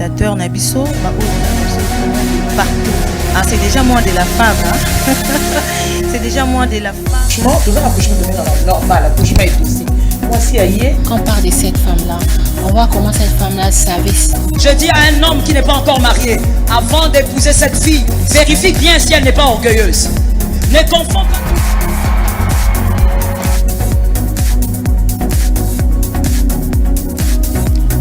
téléspectateurs Nabiso, partout. Ah, c'est déjà moins de la femme. Hein? C'est déjà moins de la femme. Franchement, tout ça, l'accouchement devient normal, l'accouchement est aussi. Moi, si aïe. Quand on parle de cette femme-là, on voit comment cette femme-là savait. Je dis à un homme qui n'est pas encore marié, avant d'épouser cette fille, vérifie bien si elle n'est pas orgueilleuse. Ne confonds pas.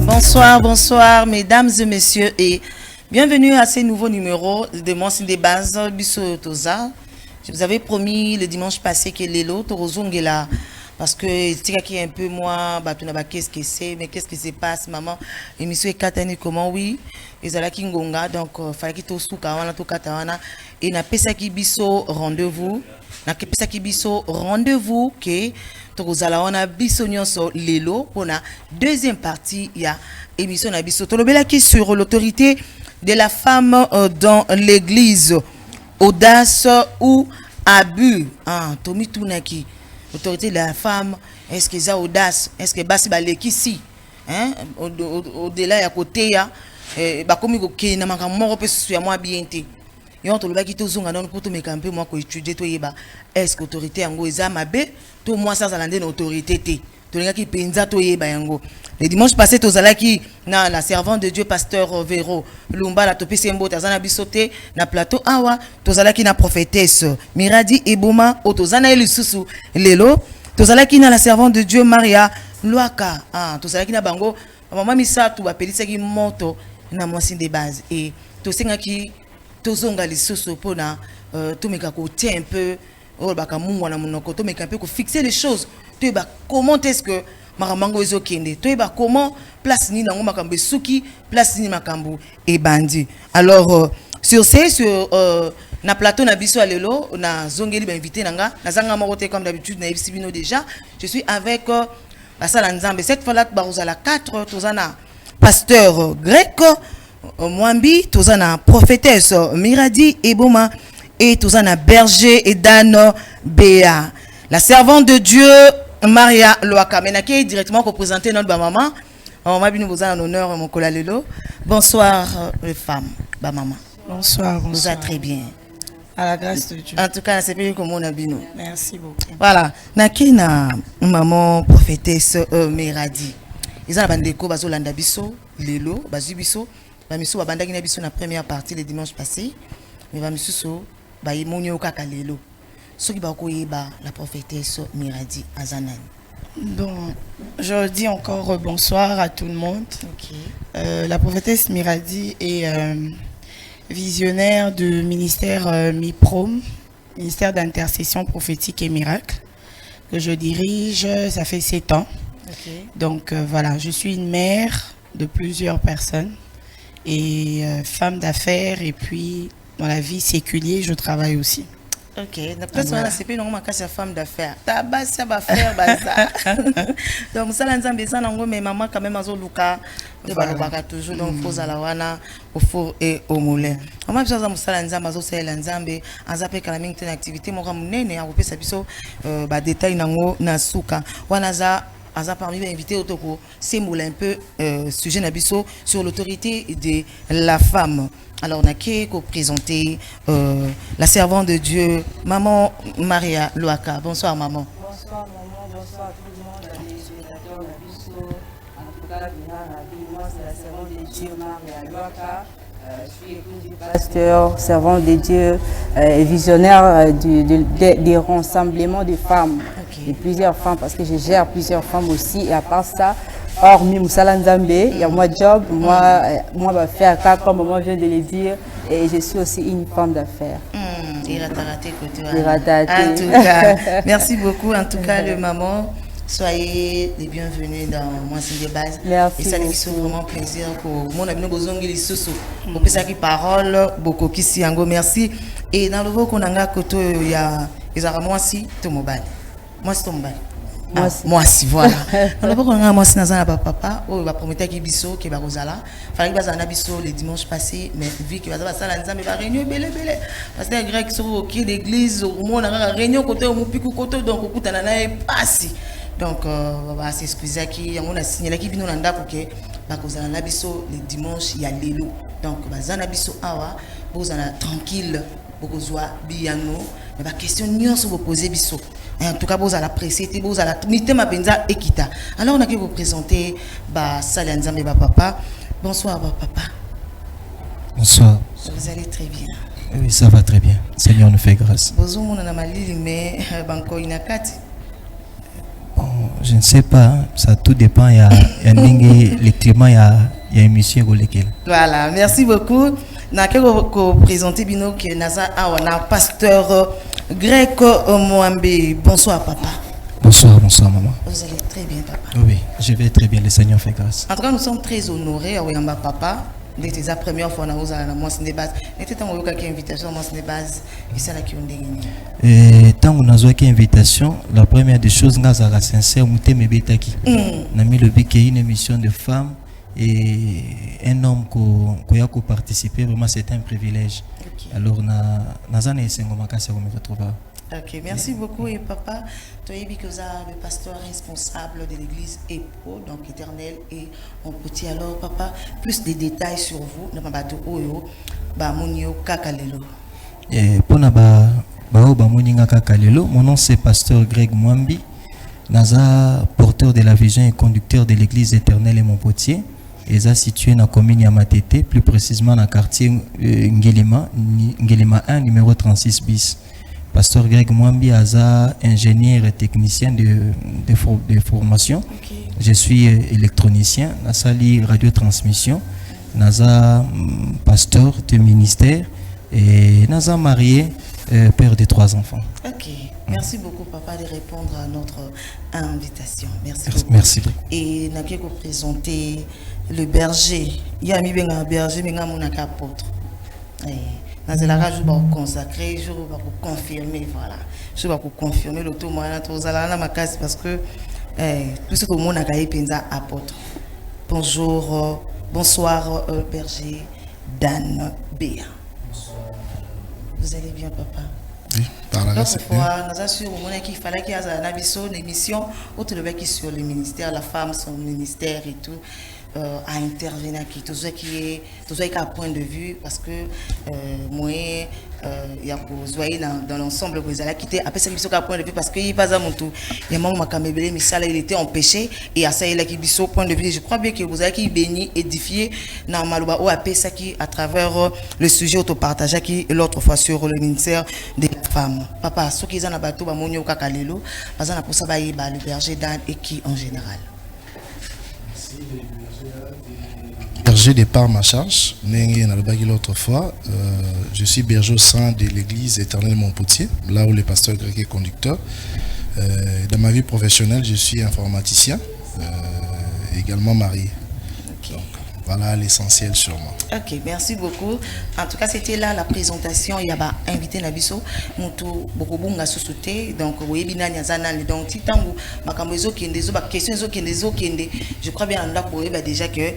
Bonsoir, bonsoir, mesdames et messieurs, et bienvenue à ce nouveau numéro de Mon Signe de Base, Bisso Toza. Je vous avais promis le dimanche passé que Lelo, Torozongela, parce que c'est qui est un peu moins, qu'est-ce que c'est, mais qu'est-ce qui se passe, maman. Émission est katani comment, oui, ils allaient kingonga, donc fallait qu'il te souka, on a tout katawana, et n'a pas ça qui bisso rendez-vous, n'a pas ça qui bisso rendez-vous, que Torozala, on a bisso nyonso Lelo, pour la deuxième partie, il y a émission na bisso. Tolobela qui sur l'autorité de la femme dans l'église, audace ou abus, ah, Tomi Tunaki. Autorité de la femme, est-ce que ça audace, est-ce que basi baleki si, hein, au-delà ya côté ya, ba komi ko ke na makamoko pe suya moi bien té. Et on te le baki to zonga non pour to me camper moi ko étudier to yeba, est-ce que autorité yango eza mabe, to moi ça zalande na autorité té. To linga ki penza to yeba yango. Le dimanche passé to zalaki na la servante de Dieu pasteur Véro Lumba la topi sembo tazana bisoté na plateau awa to zalaki na prophétesse Miradi Eboma o to zana elisusu lelo to zalaki na la servante de Dieu Maria Loaka ah to zalaki na bango maman misatu ba pelisaki moto na Mwasi de Base et to sengaki to zonga lisusu pona to meka ko un peu o baka mungwa na monoko to meka un peu ko fixer les choses to ba comment est-ce que Maramango ezo kende. Toyeba comment place ni nango makambo suki, place ni makambo et bandi. Alors sur na plateau na biso alelo na zongeli ba invité nanga na zanga morote comme d'habitude na Ibsibino déjà. Je suis avec la salle Nzambe cette fois là barozala 4 tozana pasteur grec Mwambi tozana prophétesse Miradi Eboma et tozana berger et Dan Béa. La servante de Dieu Maria Loaka, qui est directement représentée notre maman. Maman Bino vous en honneur mon colalelo. Bonsoir les femmes, maman. Bonsoir, bonsoir. Vous êtes très bien. À la grâce de Dieu. En tout cas, c'est bien comme on a bino. Merci beaucoup. Voilà. Naki na maman prophétesse Miradi. Ils ont bandeko bazolanda biso lelo bazubiso bamiso babandaki na biso na première partie le dimanche passé. Mais bamisuso ba imonyo kaka lelo. Ce qui va la prophétesse Miradi Azanan. Bon, je dis encore bonsoir à tout le monde. Okay. La prophétesse Miradi est visionnaire du ministère MIPROM, ministère d'intercession prophétique et miracle, que je dirige, ça fait 7 ans. Okay. Donc voilà, je suis une mère de plusieurs personnes et femme d'affaires, et puis dans la vie séculière, je travaille aussi. Ok, donc là, c'est plus normalement sa femme d'affaires. Tabac, ça va faire bazar. Donc ça, l'ensemble ça, mais maman quand même azo luka de balobaka toujours donc faut alawana au four et au moulin. On m'a besoin de ça l'ensemble azo c'est l'ensemble azape kala mingi activité mo kamunene a sa biso ba détail nango na suka. Wanaza Aza parmi les invités autoko c'est un peu sujet nabiso sur l'autorité de la femme. Alors on a qui présenter la servante de Dieu, maman Maria Loaka. Bonsoir maman. Bonsoir maman, bonsoir tout le monde, les téléspectateurs nabiso. En tout cas, moi c'est la servante de Dieu Maria Loaka. Je suis épouse du pasteur, servante de Dieu, visionnaire des rassemblements de femmes, de plusieurs femmes, parce que je gère plusieurs femmes aussi. Et à part ça, hormis Moussala Nzambe, il y a moi job, moi va faire cas comme maman vient de le dire, et je suis aussi une femme d'affaires. En tout cas, merci beaucoup. En tout cas, le maman. Soyez les bienvenus dans Mon Signe de Base. Merci. Et ça nous fait vraiment plaisir pour mon ami Bozongi les sous pour que ça qui parole beaucoup qui s'y ango merci. Et dans le vote qu'on a côté il y a moi si tout mobile. Moi c'est mobile. Moi si voilà. Dans le vote qu'on a moi si nazana papa oh va promettre qui biso qui va rozala. Fallait que bazana biso le dimanche passé mais vu que bazana ça la nzambe va réunion belé parce que grec sur au qui l'église au monde a réunion côté au mupiku côté donc au kutana na passé. Donc, on va s'excuser qui on a signalé qui vient dans que bakozala na biso le dimanche ya lelo. Donc bazana biso awa bozala tranquille bokozwa biyano mais ba question nyonso vous poser biso. En tout cas bozala pressé te bozala mitema penza ekita. Alors on a que vous présenter ba sala nzambe ba papa. Bonsoir ba papa. Bonsoir. Vous allez très bien. Oui, ça va très bien. Seigneur nous fait grâce. Bonjour mon amalili mais banko inakati. Bon, je ne sais pas, hein. Ça tout dépend. Il y a le climat, il y a émission lequel. Voilà, merci beaucoup. Na ko présenter bino que naza awana pasteur Greg Mwambe. Bonsoir papa. Bonsoir, bonsoir maman. Vous allez très bien papa. Oui, je vais très bien. Le Seigneur fait grâce. En tout cas, nous sommes très honorés à Oyamba papa. C'était la première fois que nous avons commencé des bases. C'était un peu une invitation à des bases. Et c'est là qui ont gagné. Et tant qu'on a une invitation, la première des choses, nous avons sincère, nous avons mis le but une émission de femmes et un homme qui a participé. Vraiment, c'est un privilège. Okay. Alors, nous avons essayé de retrouver. Ok, merci beaucoup et papa. Tu es le pasteur responsable de l'église EPO, donc éternel et on peut dire alors papa plus de détails sur vous. Et pour mon nom c'est pasteur Greg Mwambi, naza porteur de la vision et conducteur de l'église éternelle et mon potier. Et ça situé dans la commune Yamatete, plus précisément dans le quartier Ngilima 1, numéro 36 bis. Pasteur Greg Mwambi Aza, ingénieur et technicien de formation. Okay. Je suis électronicien, Nasali radiotransmission, Naza pasteur de ministère et Naza marié, père de 3 enfants. Ok, merci beaucoup papa de répondre à notre invitation. Merci beaucoup. Merci beaucoup. Et nous allons présenter le berger. Il y a un berger, mais il y a un apôtre. Dans la rage, je vais consacrer, je vais confirmer, voilà. Je vais confirmer le tout, moi, parce que tout ce que le monde a gagné, c'est apôtre. Bonjour, bonsoir, berger Dan Béa. Bonsoir. Vous allez bien, papa? Oui, par la grâce. L'autre fois, nous avons su qu'il fallait qu'il y ait une émission, autre le mec qui sur le ministère, la femme, son ministère et tout. À intervenir qui tout ça qui est un point de vue parce que moi il y a besoin dans l'ensemble vous allez quitter après ça qui point de vue parce que il pas à mon tour il y a mon macamébélé mais ça il était empêché et à ça il a qui biso point de vue je crois bien que vous allez qui béni édifié dans malouba ou après ça qui à travers le sujet autopartagé qui l'autre fois sur le ministère des femmes papa ceux qui ont na bateau ba monyo kakalelo parce que pour ça ba le berger Dan et qui en général. Berger de par ma charge, l'autre fois, je suis berger au sein de l'église éternelle Montpotier, là où le pasteur Greg est conducteur. Dans ma vie professionnelle, je suis informaticien, également marié. Okay. Donc, voilà l'essentiel sur moi. Ok, merci beaucoup. En tout cas, c'était là la présentation. Il y a invité Nabiso, Moutou Bokobunga Sousouté. Donc, oui, Binania Zanan. Donc, si tant que je crois bien là pour déjà que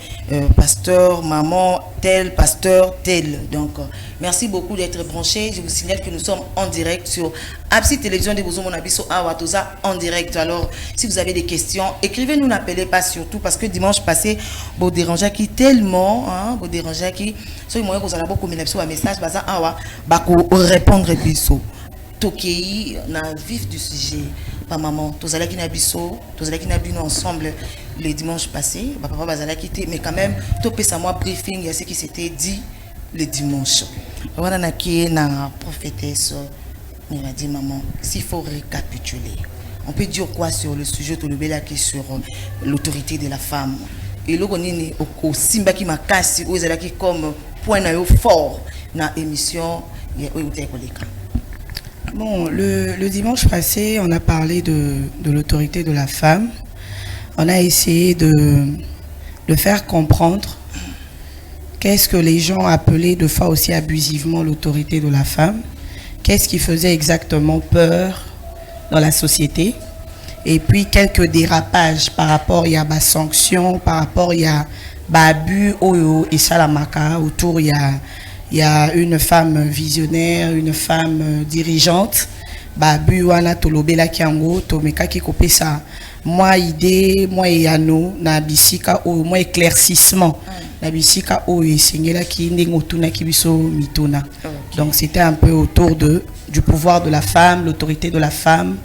pasteur, maman, tel, pasteur, tel. Donc, merci beaucoup d'être branché. Je vous signale que nous sommes en direct sur Absi Télévision de Bouzou Monabiso Awatoza en direct. Alors, si vous avez des questions, écrivez-nous, n'appelez pas surtout parce que dimanche passé, vous dérangez qui tellement, vous dérangez qui, soit moi vous allez beaucoup un message, baza awa, bako répondre biso. Tokei na vif du sujet, pas maman, tous allez qui na biso, tous allez qui na bino ensemble le dimanche passé, papa bazala quitté, mais quand même, topé ça moi briefing, il y a ce qui s'était dit le dimanche. Voilà na qui na prophétesse. Il a dit maman, s'il faut récapituler, on peut dire quoi sur le sujet de l'obéla qui sur l'autorité de la femme. Et là on est au simba qui m'a cassé, aux qui comme point fort dans l'émission. Bon, le dimanche passé, on a parlé de l'autorité de la femme. On a essayé de faire comprendre qu'est-ce que les gens appelaient de fois aussi abusivement l'autorité de la femme. Qu'est-ce qui faisait exactement peur dans la société? Et puis quelques dérapages par rapport il y a des sanctions, par rapport il y a abus et salamaka autour il y a une femme visionnaire, une femme dirigeante, abus wana tolobela kiango tomeka ki kopesa moi idée moi yano na bisika o moi éclaircissement na bisika o esengela ki ndingo tuna ki biso mituna. Donc c'était un peu autour du pouvoir de la femme, l'autorité de la femme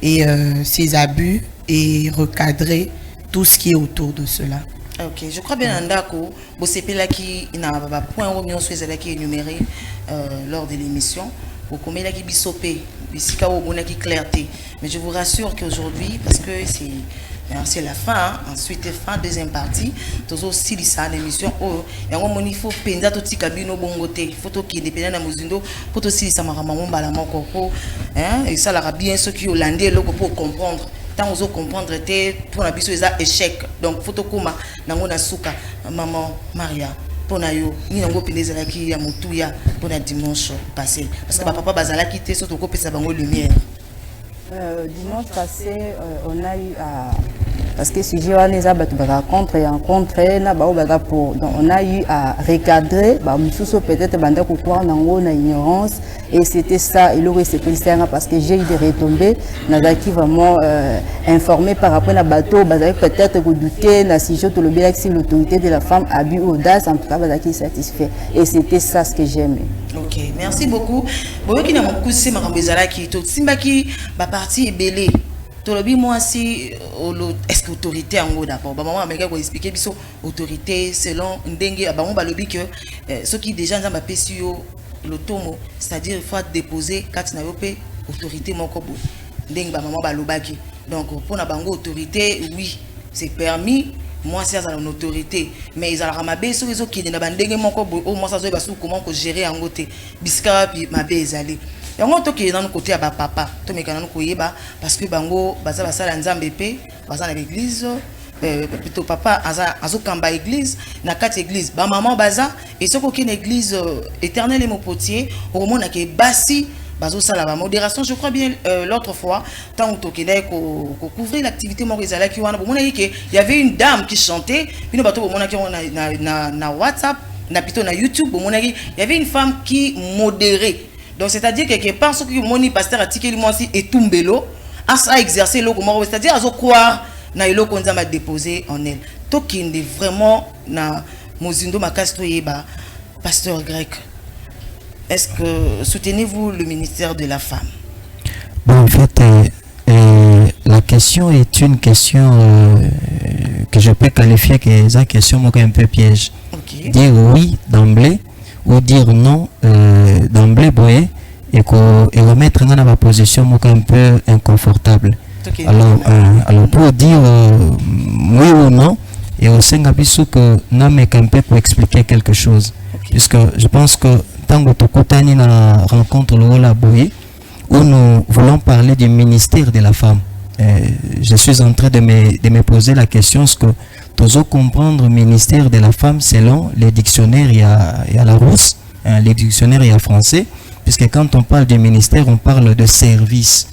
et ses abus et recadrer tout ce qui est autour de cela. Ok, je crois bien Andako, Bosepela qui n'a pas point au million qui énuméré lors de l'émission, au combien qui bisopé, bisika au bon qui clarté. Mais je vous rassure qu'aujourd'hui, parce que c'est la fin, hein, ensuite fin deuxième partie, tous aussi ça l'émission oh et on il faut penza tout cabino bongote, photo qui dépendant de Mozindo, photo aussi ça m'a maman bala moko hein et ça la bien ceux qui hollandais loko pour comprendre. Tant aux autres comprendre pour la biso échec donc photo kuma nango na suka maman Maria pour na yo ni nango pendeza ki ya mutuya pour la dimanche passé parce que papa bazala qui était surtout ko pesa bango lumière. Dimanche passé on a eu à parce que si j'ai on a eu à recadrer peut-être banda croire nango na ignorance et c'était ça il aurait c'est parce que j'ai eu des retombées nazaki vraiment informé par rapport à bateau bazaki peut-être redouter na si je te le bien si l'autorité de la femme a eu audace en tout cas bazaki satisfait et c'était ça ce que j'aimais. Ok, merci beaucoup. Bon qui na beaucoup c'est marambezala qui to simbaki ba partie ebelé. Tolobi moi si est-ce que autorité en gros d'abord maman américain va expliquer biso autorité selon ndenge bango balobi que ceux qui déjà nzamba pesio l'automo c'est-à-dire il faut déposer quand na yopé autorité moko bo ndenge ba maman balobaki donc pour na bango autorité oui c'est permis moi c'est une autorité mais ils ont mabe sur les autres qui na bandenge moko bo au moins ça zo basu comment ko gérer en gote biska puis mabe ezali. Et on a qui dans le côté à papa, tout mes canons koyeba parce que bango baza basala nzambe pe baza na l'église plutôt papa azo kamba église na quatre église ba maman baza et ce qu'aucune église éternelle et mon potier au moment que basi bazo sala ba modération je crois bien l'autre fois tant to kende ko couvrir l'activité mon ezala ki wana bon il y avait une dame qui chantait puis nous bato bon ki na WhatsApp na plutôt na YouTube bon il y avait une femme qui modérait. Donc c'est-à-dire que quelque part ce que mon pasteur a tiqué moi aussi et tumbelo a exercer le comment c'est-à-dire à croire na ilo konza m'a déposé en elle. Tokinde vraiment na mozindo makasto yeba pasteur grec. Est-ce que soutenez-vous le ministère de la femme? Bon en fait la question est une question que je peux qualifier que une question un peu piège. Okay. Dire oui d'emblée ou dire non d'emblée boyer et remettre dans ma position un peu inconfortable. Okay. Alors pour dire oui ou non et au sein de que non mais un peu pour expliquer quelque chose. Okay. Puisque je pense que tant que tu na rencontre le la boyer où nous voulons parler du ministère de la femme. Je suis en train de me poser la question ce que toujours comprendre le ministère de la femme selon les dictionnaires il y a la Rousse, les dictionnaires il y a français puisque quand on parle du ministère on parle de service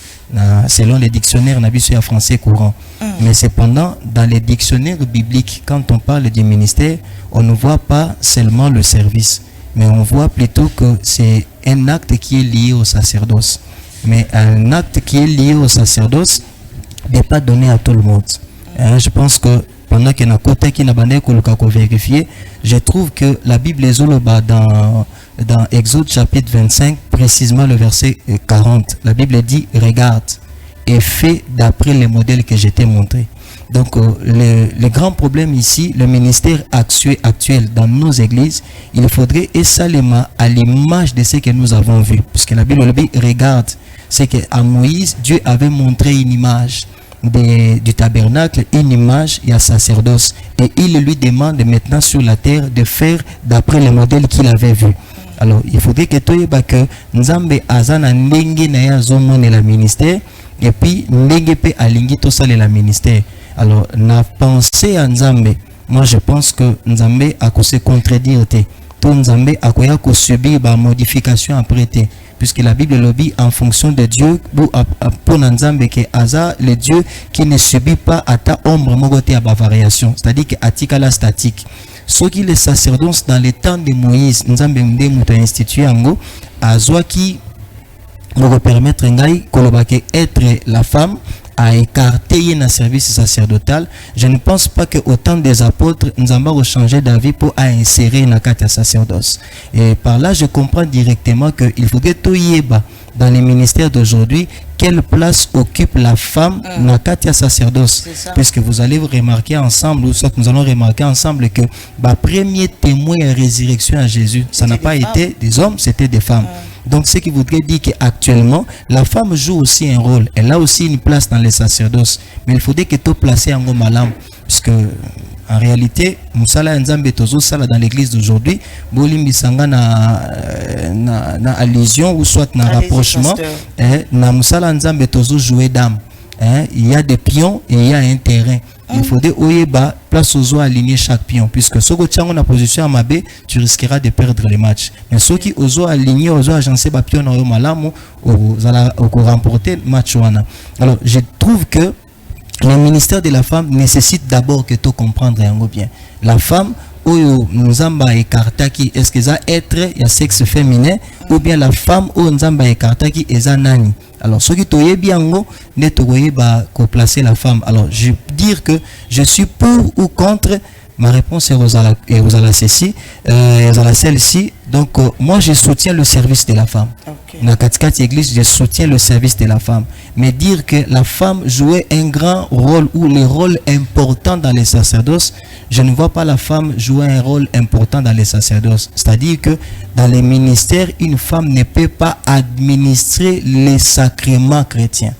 selon les dictionnaires il y a français courant mais cependant dans les dictionnaires bibliques quand on parle du ministère on ne voit pas seulement le service mais on voit plutôt que c'est un acte qui est lié au sacerdoce mais un acte qui est lié au sacerdoce n'est pas donné à tout le monde. Je pense que pendant qu'il y a un côté qui n'a pas vérifié, je trouve que la Bible est dans Exode chapitre 25, précisément le verset 40. La Bible dit regarde et fais d'après les modèles que je t'ai montrés. Donc le grand problème ici, le ministère actuel dans nos églises, il faudrait essalement à l'image de ce que nous avons vu. Parce que la Bible dit regarde, c'est qu'à Moïse, Dieu avait montré une image du tabernacle, une image et un sacerdoce. Et il lui demande maintenant sur la terre de faire d'après le modèle qu'il avait vu. Alors, il faudrait que tu aies que Nzambe azana ndenge na ya zomone la ministère et puis ndenge pe alingi to sale la ministère. Alors, na pensée à Nzambe, moi je pense que Nzambe a ko se contredire te. Tout Nzambe a ko subir ba modification après te. Puisque la Bible le dit en fonction de Dieu pour Nzambe que Aza le Dieu qui ne subit pas à ta ombre mogote à variation, c'est-à-dire que atika la statique. Ce qui les sacerdoces dans les temps de Moïse Nzambe mde muta institué ango azwa qui me permettre être la femme à écarter un service sacerdotal. Je ne pense pas que autant des apôtres nous avons changé d'avis pour insérer une carte à sacerdoce. Et par là, je comprends directement qu'il faudrait tout yéba dans les ministères d'aujourd'hui, quelle place occupe la femme dans la carte sacerdoce. Puisque vous allez vous remarquer ensemble, ou soit nous allons remarquer ensemble que le premier témoin à la résurrection à Jésus, ça n'a pas été des hommes, c'était des femmes. Donc, ce qui voudrait dire qu'actuellement, la femme joue aussi un rôle. Elle a aussi une place dans les sacerdoces. Mais il faudrait que tout placer en malam. Puisque, en réalité, Moussala Nzambe Tozo Sala dans l'église d'aujourd'hui, Bolimbi Sanga na allusion ou soit na rapprochement, na Moussala Nzambe Tozo jouer dame. Il y a des pions et il y a un terrain. Il faudrait oyeba place aux oies aligner chaque pion, puisque si tu as une position à Mabé, tu risqueras de perdre les matchs. Mais ceux qui osent aligner, osent agencer les pions au malamu, vous allez remporter le match. Alors, je trouve que le ministère de la femme nécessite d'abord que tu comprennes bien. La femme, nous avons écarté qui est-ce que ça être un sexe féminin ou bien la femme où nous avons écarté qui est un nani. Alors, ce qui est bien, c'est placer la femme. Alors, je veux dire que je suis pour ou contre. Ma réponse est celle-ci. Donc, moi, je soutiens le service de la femme. Dans la Katikati Église, je soutiens le service de la femme. Mais dire que la femme jouait un grand rôle ou le rôle important dans les sacerdoces, je ne vois pas la femme jouer un rôle important dans les sacerdoces. C'est-à-dire que dans les ministères, une femme ne peut pas administrer les sacrements chrétiens.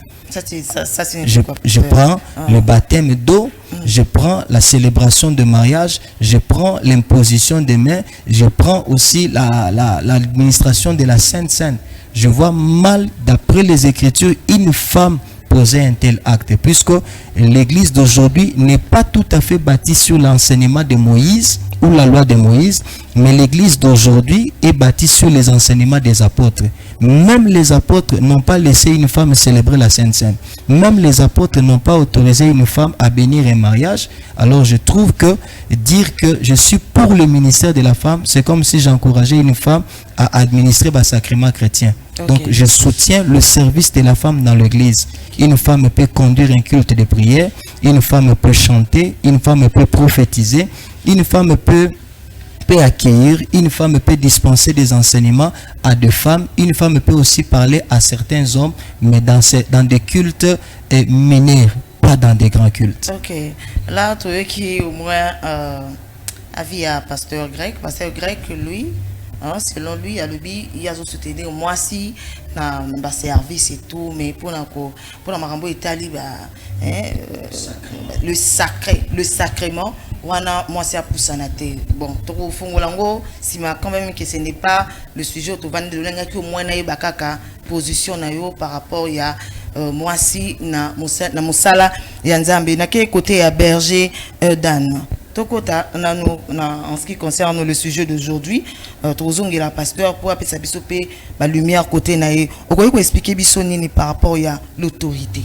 Je prends le baptême d'eau, je prends la célébration de mariage, je prends l'imposition des mains, je prends aussi l'administration de la Sainte Seine. Je vois mal, d'après les Écritures, une femme poser un tel acte, puisque l'église d'aujourd'hui n'est pas tout à fait bâtie sur l'enseignement de Moïse ou la loi de Moïse, mais l'église d'aujourd'hui est bâtie sur les enseignements des apôtres. Même les apôtres n'ont pas laissé une femme célébrer la Sainte Seine. Même les apôtres n'ont pas autorisé une femme à bénir un mariage. Alors je trouve que dire que je suis pour le ministère de la femme, c'est comme si j'encourageais une femme à administrer le sacrement chrétien. Donc je soutiens le service de la femme dans l'église. Une femme peut conduire un culte de prière, une femme peut chanter, une femme peut prophétiser, une femme peut accueillir, une femme peut dispenser des enseignements à des femmes, une femme peut aussi parler à certains hommes, mais dans des cultes mineurs, pas dans des grands cultes. Ok. Là, tu veux qui au moins avis à Pasteur Greg, lui, selon lui, il y a soutenir moi si dans service et tout, mais pour la marambo Italie, le sacrement. Moi c'est à Poussanate. Bon, au fond, si quand même que ce n'est pas le sujet au moins position par rapport à moi si na musala yanzambe na côté à berger Dan. En ce qui concerne le sujet d'aujourd'hui, la pasteur pour appeler sa bisopé la lumière côté naïe. On peut expliquer bisonini par rapport à l'autorité.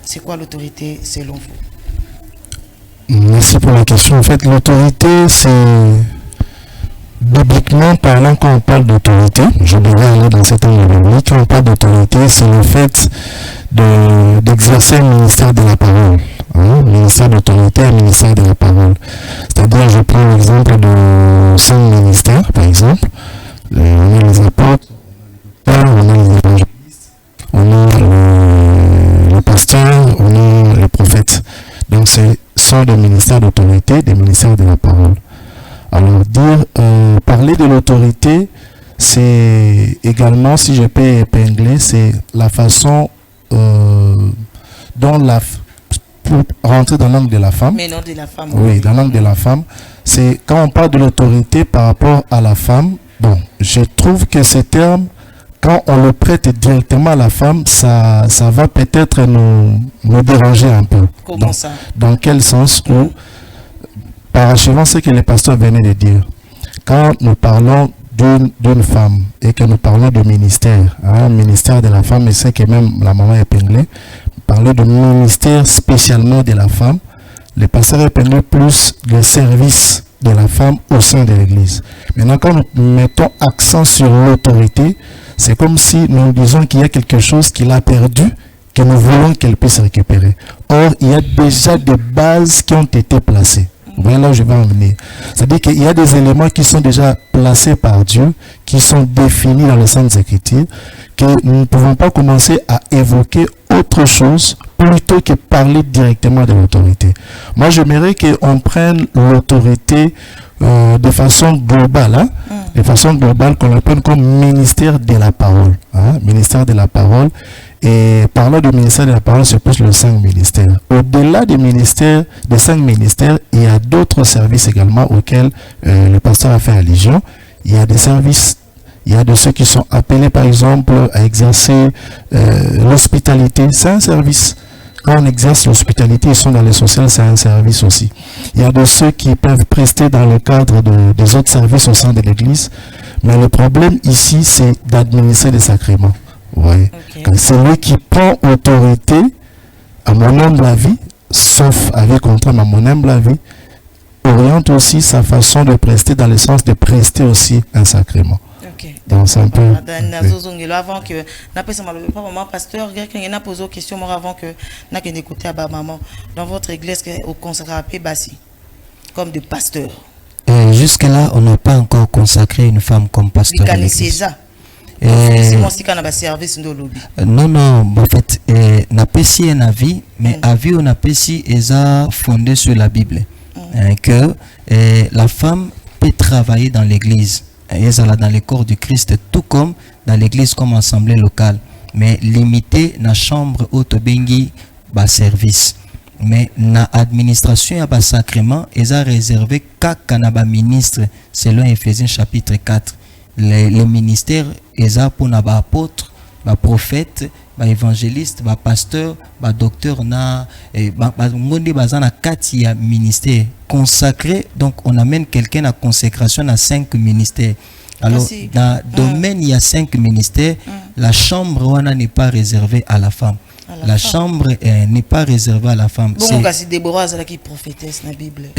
C'est quoi l'autorité selon vous? Merci pour la question. En fait, l'autorité, c'est bibliquement parlant, quand on parle d'autorité, je devrais aller dans cet angle biblique, quand on parle d'autorité, c'est le fait d'exercer le ministère de la parole. Ministère d'autorité et ministère de la parole. C'est-à-dire, je prends l'exemple de 5 ministères, par exemple. On a les apôtres, on a les évangélistes, on a le pasteur, on a les prophètes. Donc, ce sont des ministères d'autorité, des ministères de la parole. Alors, parler de l'autorité, c'est également, si je peux épingler, c'est la façon dont pour rentrer dans l'angle de la femme. Mais non de la femme. Oui, dans l'angle de la femme. C'est quand on parle de l'autorité par rapport à la femme. Bon, je trouve que ce terme, quand on le prête directement à la femme, ça va peut-être nous déranger un peu. Comment ça? Dans quel sens? Où, parachevant ce que les pasteurs venaient de dire, quand nous parlons d'une femme et que nous parlons de ministère, ministère de la femme, et c'est que même la maman épinglée, parler de ministère spécialement de la femme, les pasteurs épinglent plus le service de la femme au sein de l'église. Maintenant, quand nous mettons accent sur l'autorité, c'est comme si nous disons qu'il y a quelque chose qu'il a perdu, que nous voulons qu'elle puisse récupérer. Or, il y a déjà des bases qui ont été placées. Vous voyez là où je vais en venir. C'est-à-dire qu'il y a des éléments qui sont déjà placés par Dieu, qui sont définis dans les Saintes Écritures, que nous ne pouvons pas commencer à évoquer autre chose plutôt que parler directement de l'autorité. Moi, j'aimerais qu'on prenne l'autorité de façon globale, hein, de façon globale, qu'on l'appelle comme ministère de la parole. Hein, ministère de la parole. Et parlant du ministère de la parole, c'est plus le 5 ministères. Au-delà des ministères, des 5 ministères, il y a d'autres services également auxquels le pasteur a fait allusion. Il y a des services, il y a de ceux qui sont appelés par exemple à exercer l'hospitalité, c'est un service. Quand on exerce l'hospitalité, ils sont dans les sociales, c'est un service aussi. Il y a de ceux qui peuvent prester dans le cadre des autres services au sein de l'Église. Mais le problème ici, c'est d'administrer les sacrements. Ouais. Okay. C'est lui qui prend autorité, à mon humble avis, sauf avec contrat, mais à mon humble avis, oriente aussi sa façon de prester dans le sens de prester aussi un sacrement. Okay. Donc c'est un peu... Avant que maman pasteur, quelqu'un a posé une question avant que n'a qu'un écouté à maman dans votre église au consacré Bassi comme de pasteur. Jusque là, on n'a pas encore consacré une femme comme pasteur. Non, non, en fait, n'a pas si un avis, mais avis on a pas si est fondé sur la Bible, que la femme peut travailler dans l'église, elle est dans le corps du Christ, tout comme dans l'église comme assemblée locale, mais limité na chambre autobengi bas service, mais na administration ya bas sacrement, elle a réservé qu'à ba ministre selon Éphésiens chapitre 4. Les ministères, ils ont pour les apôtres, les prophètes, les évangélistes, les pasteurs, les docteurs, les ministères consacrés. Donc, on amène quelqu'un à consécration à 5 ministères. Alors, dans le domaine, il y a 5 ministères. La chambre n'est pas réservée à la femme. La chambre n'est pas réservée à la femme. Bon, c'est Déborah qui prophétesse dans la Bible.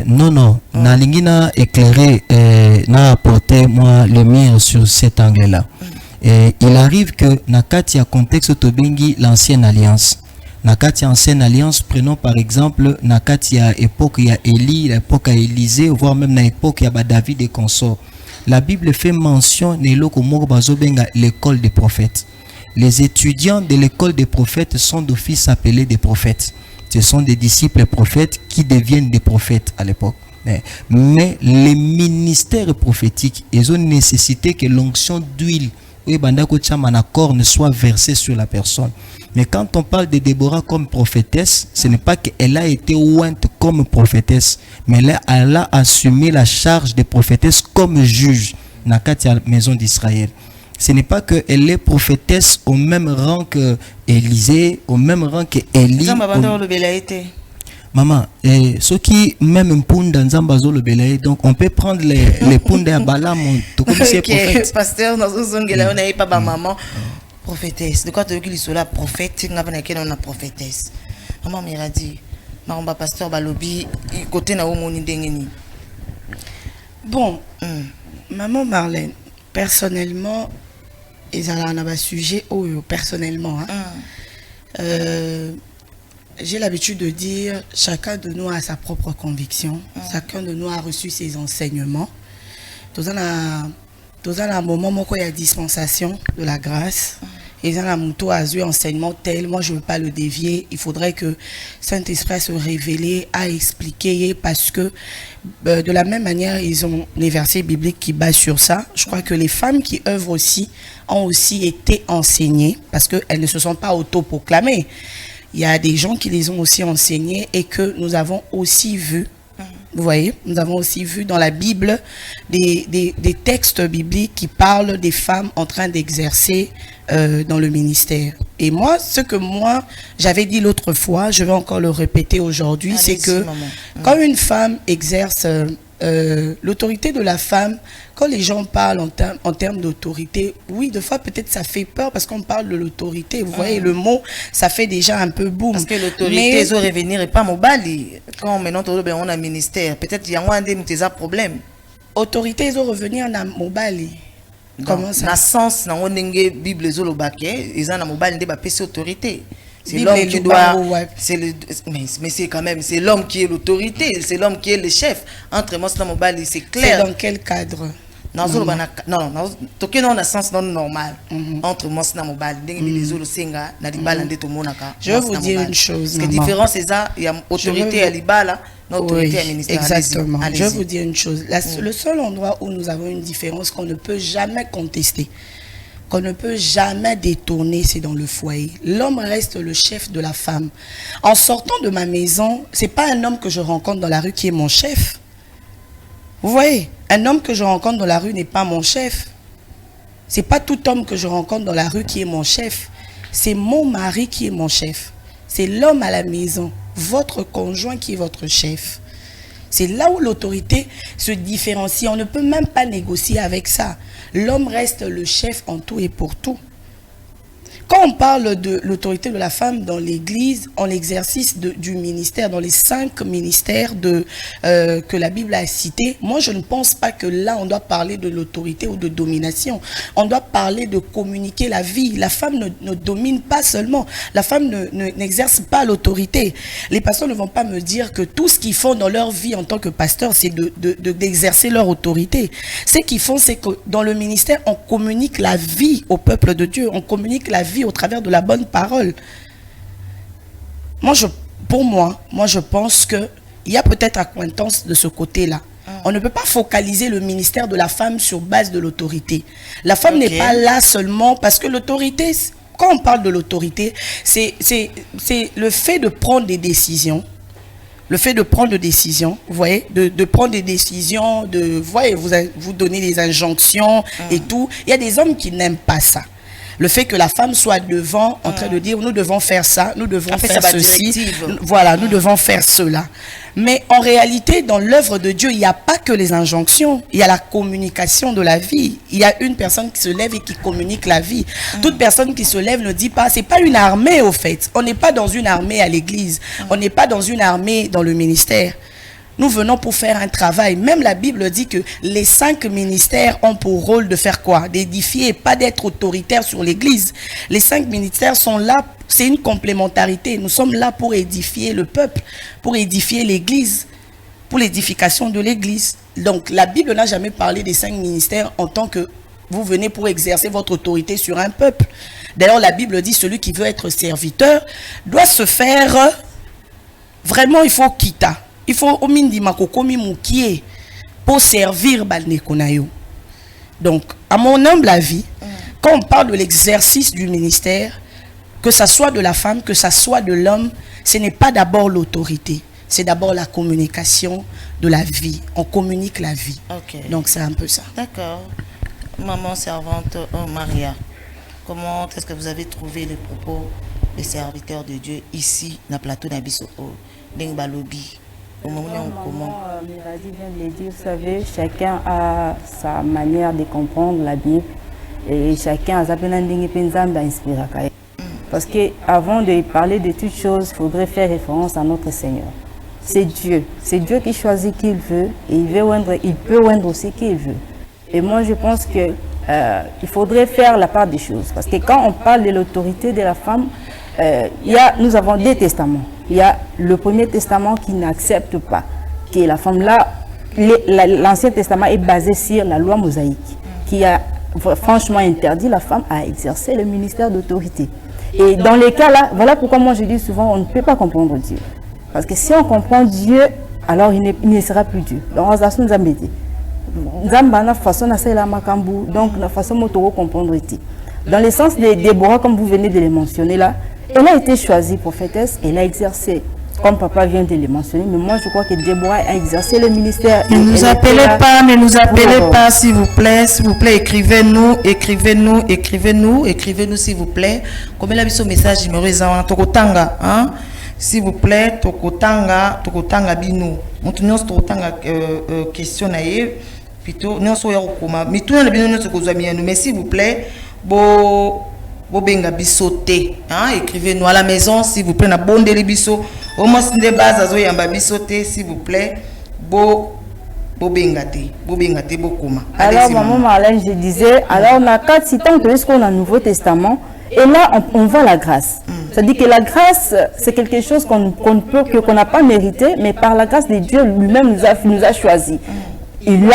Non, non. Nalingina éclairé, n'a apporté moi lumière sur cet angle-là. Il arrive que Nakati a contexte Tobengi l'ancienne alliance. Nakati ancienne alliance, prenons par exemple Nakati à époque il y a Élie, l'époque à Élisée, voire même à l'époque il y a David et consorts. La Bible fait mention de l'école des prophètes. Les étudiants de l'école des prophètes sont d'office appelés des prophètes. Ce sont des disciples prophètes qui deviennent des prophètes à l'époque. Mais les ministères prophétiques, ils ont nécessité que l'onction d'huile ne soit versée sur la personne. Mais quand on parle de Déborah comme prophétesse, ce n'est pas qu'elle a été ointe comme prophétesse, mais elle a assumé la charge de prophétesse comme juge dans la maison d'Israël. Ce n'est pas qu'elle est prophétesse au même rang que Élisée, au même rang que Élie. Maman, ceux qui même punda nzambazo le belaye, donc on peut prendre les punda à Balaam, tout comme c'est prophète. Pasteur, dans ce sens là, on n'a pas ma maman prophétesse. De quoi tu veux qu'il soit là prophète, on a prophétesse. Maman m'a dit, maman pasteur balobi, côté na omoni dengeni. Bon, maman Marlène, personnellement, ils ont un sujet personnellement. J'ai l'habitude de dire chacun de nous a sa propre conviction, chacun de nous a reçu ses enseignements. Dans un moment où il y a dispensation de la grâce, et dans un moment a eu enseignement tel, moi je ne veux pas le dévier, il faudrait que Saint-Esprit se révèle, à expliquer, parce que de la même manière, ils ont les versets bibliques qui basent sur ça. Je crois que les femmes qui œuvrent aussi ont aussi été enseignées, parce qu'elles ne se sont pas auto-proclamées. Il y a des gens qui les ont aussi enseignés et que nous avons aussi vu, vous voyez, nous avons aussi vu dans la Bible des textes bibliques qui parlent des femmes en train d'exercer dans le ministère. Et moi, ce que moi, j'avais dit l'autre fois, je vais encore le répéter aujourd'hui, c'est que quand une femme exerce l'autorité de la femme, quand les gens parlent en termes d'autorité, oui, des fois peut-être ça fait peur parce qu'on parle de l'autorité. Vous voyez, le mot, ça fait déjà un peu boum. Parce que l'autorité, ils ont revenir et pas mobali. Quand maintenant on a un ministère, peut-être il y a un problème. Autorité, ils ont revenir à mobali. Comment ça? Dans le sens, dans la Bible, ils ont mobali de autorité. C'est l'homme qui doit. Mais c'est quand même, c'est l'homme qui est l'autorité, c'est l'homme qui est le chef. Entre moi, c'est clair. C'est dans quel cadre? Non, non, toqué dans le sens normal. Entre moi, c'est mobile. Je vais vous dire une chose. La différence, c'est ça, il y a autorité à l'Ibala, autorité à ministère. Exactement. Je vais vous dire une chose. Le seul endroit où nous avons une différence qu'on ne peut jamais contester, qu'on ne peut jamais détourner, c'est dans le foyer. L'homme reste le chef de la femme. En sortant de ma maison, c'est pas un homme que je rencontre dans la rue qui est mon chef. Vous voyez, un homme que je rencontre dans la rue n'est pas mon chef. C'est pas tout homme que je rencontre dans la rue qui est mon chef. C'est mon mari qui est mon chef. C'est l'homme à la maison, votre conjoint qui est votre chef. C'est là où l'autorité se différencie. On ne peut même pas négocier avec ça. L'homme reste le chef en tout et pour tout. Quand on parle de l'autorité de la femme dans l'Église, en l'exercice du ministère, dans les 5 ministères que la Bible a cités, moi je ne pense pas que là on doit parler de l'autorité ou de domination. On doit parler de communiquer la vie. La femme ne domine pas seulement. La femme n'exerce pas l'autorité. Les pasteurs ne vont pas me dire que tout ce qu'ils font dans leur vie en tant que pasteur, c'est d'exercer leur autorité. Ce qu'ils font, c'est que dans le ministère, on communique la vie au peuple de Dieu. On communique la vie au travers de la bonne parole. Pour moi, je pense qu'il y a peut-être accointance de ce côté-là. On ne peut pas focaliser le ministère de la femme sur base de l'autorité. La femme n'est pas là seulement parce que l'autorité, quand on parle de l'autorité, c'est le fait de prendre des décisions. Le fait de prendre des décisions, vous voyez, de prendre des décisions, vous donner des injonctions et tout. Il y a des hommes qui n'aiment pas ça. Le fait que la femme soit devant en train de dire nous devons faire ça, nous devons faire ceci, voilà, nous devons faire cela. Mais en réalité, dans l'œuvre de Dieu, il n'y a pas que les injonctions, il y a la communication de la vie. Il y a une personne qui se lève et qui communique la vie. Toute personne qui se lève ne dit pas, c'est pas une armée au fait. On n'est pas dans une armée à l'église, on n'est pas dans une armée dans le ministère. Nous venons pour faire un travail. Même la Bible dit que les 5 ministères ont pour rôle de faire quoi? D'édifier et pas d'être autoritaires sur l'église. Les 5 ministères sont là, c'est une complémentarité. Nous sommes là pour édifier le peuple, pour édifier l'église, pour l'édification de l'église. Donc la Bible n'a jamais parlé des 5 ministères en tant que vous venez pour exercer votre autorité sur un peuple. D'ailleurs la Bible dit celui qui veut être serviteur doit se faire, vraiment il faut quitter. Il faut au minimum pour servir Balnekonayo. Donc, à mon humble avis, quand on parle de l'exercice du ministère, que ça soit de la femme, que ça soit de l'homme, ce n'est pas d'abord l'autorité, c'est d'abord la communication de la vie. On communique la vie. Donc, c'est un peu ça. D'accord. Maman servante Maria, comment est-ce que vous avez trouvé les propos des serviteurs de Dieu ici, dans le plateau d'Abisso, Dengbalobi? Maman Miradi vient de le dire, vous savez, chacun a sa manière de comprendre la Bible et chacun a sa inspiration. Parce qu'avant de parler de toutes choses, il faudrait faire référence à notre Seigneur. C'est Dieu qui choisit qui il veut et il peut oindre aussi qui il veut. Et moi je pense que il faudrait faire la part des choses. Parce que quand on parle de l'autorité de la femme, nous avons 2 testaments. Il y a le Premier Testament qui n'accepte pas que la femme là, l'Ancien Testament est basé sur la loi mosaïque, qui a franchement interdit la femme à exercer le ministère d'autorité. Et dans les cas là, voilà pourquoi moi je dis souvent, on ne peut pas comprendre Dieu. Parce que si on comprend Dieu, alors il ne sera plus Dieu. Donc on va nous embêter. Donc la façon dont on comprendre. Dans le sens de Déborah, comme vous venez de le mentionner là, elle a été choisie prophétesse, elle a exercé, comme papa vient de le mentionner, mais moi je crois que Déborah a exercé le ministère. Ne nous appelez pas, s'il vous plaît, écrivez-nous, s'il vous plaît. Comme elle a vu ce message numéro 1, Tokotanga, hein? S'il vous plaît, Tokotanga, Bino. moto nyonso totanga question na ye plutôt nyonso ya kokoma mituna na bino nyonso kozwa miyano mais s'il vous plaît bobenga biso te hein, écrivez-nous à la maison s'il vous plaît na bondeli biso au moins nde base azo yamba biso te s'il vous plaît bobenga te bokoma. Alors maman Marlène, je disais, alors on a 4 citants qu'on a le Nouveau Testament et là on voit la grâce. C'est-à-dire que la grâce, c'est quelque chose qu'on n'a pas mérité, mais par la grâce de Dieu lui-même nous a choisi. Il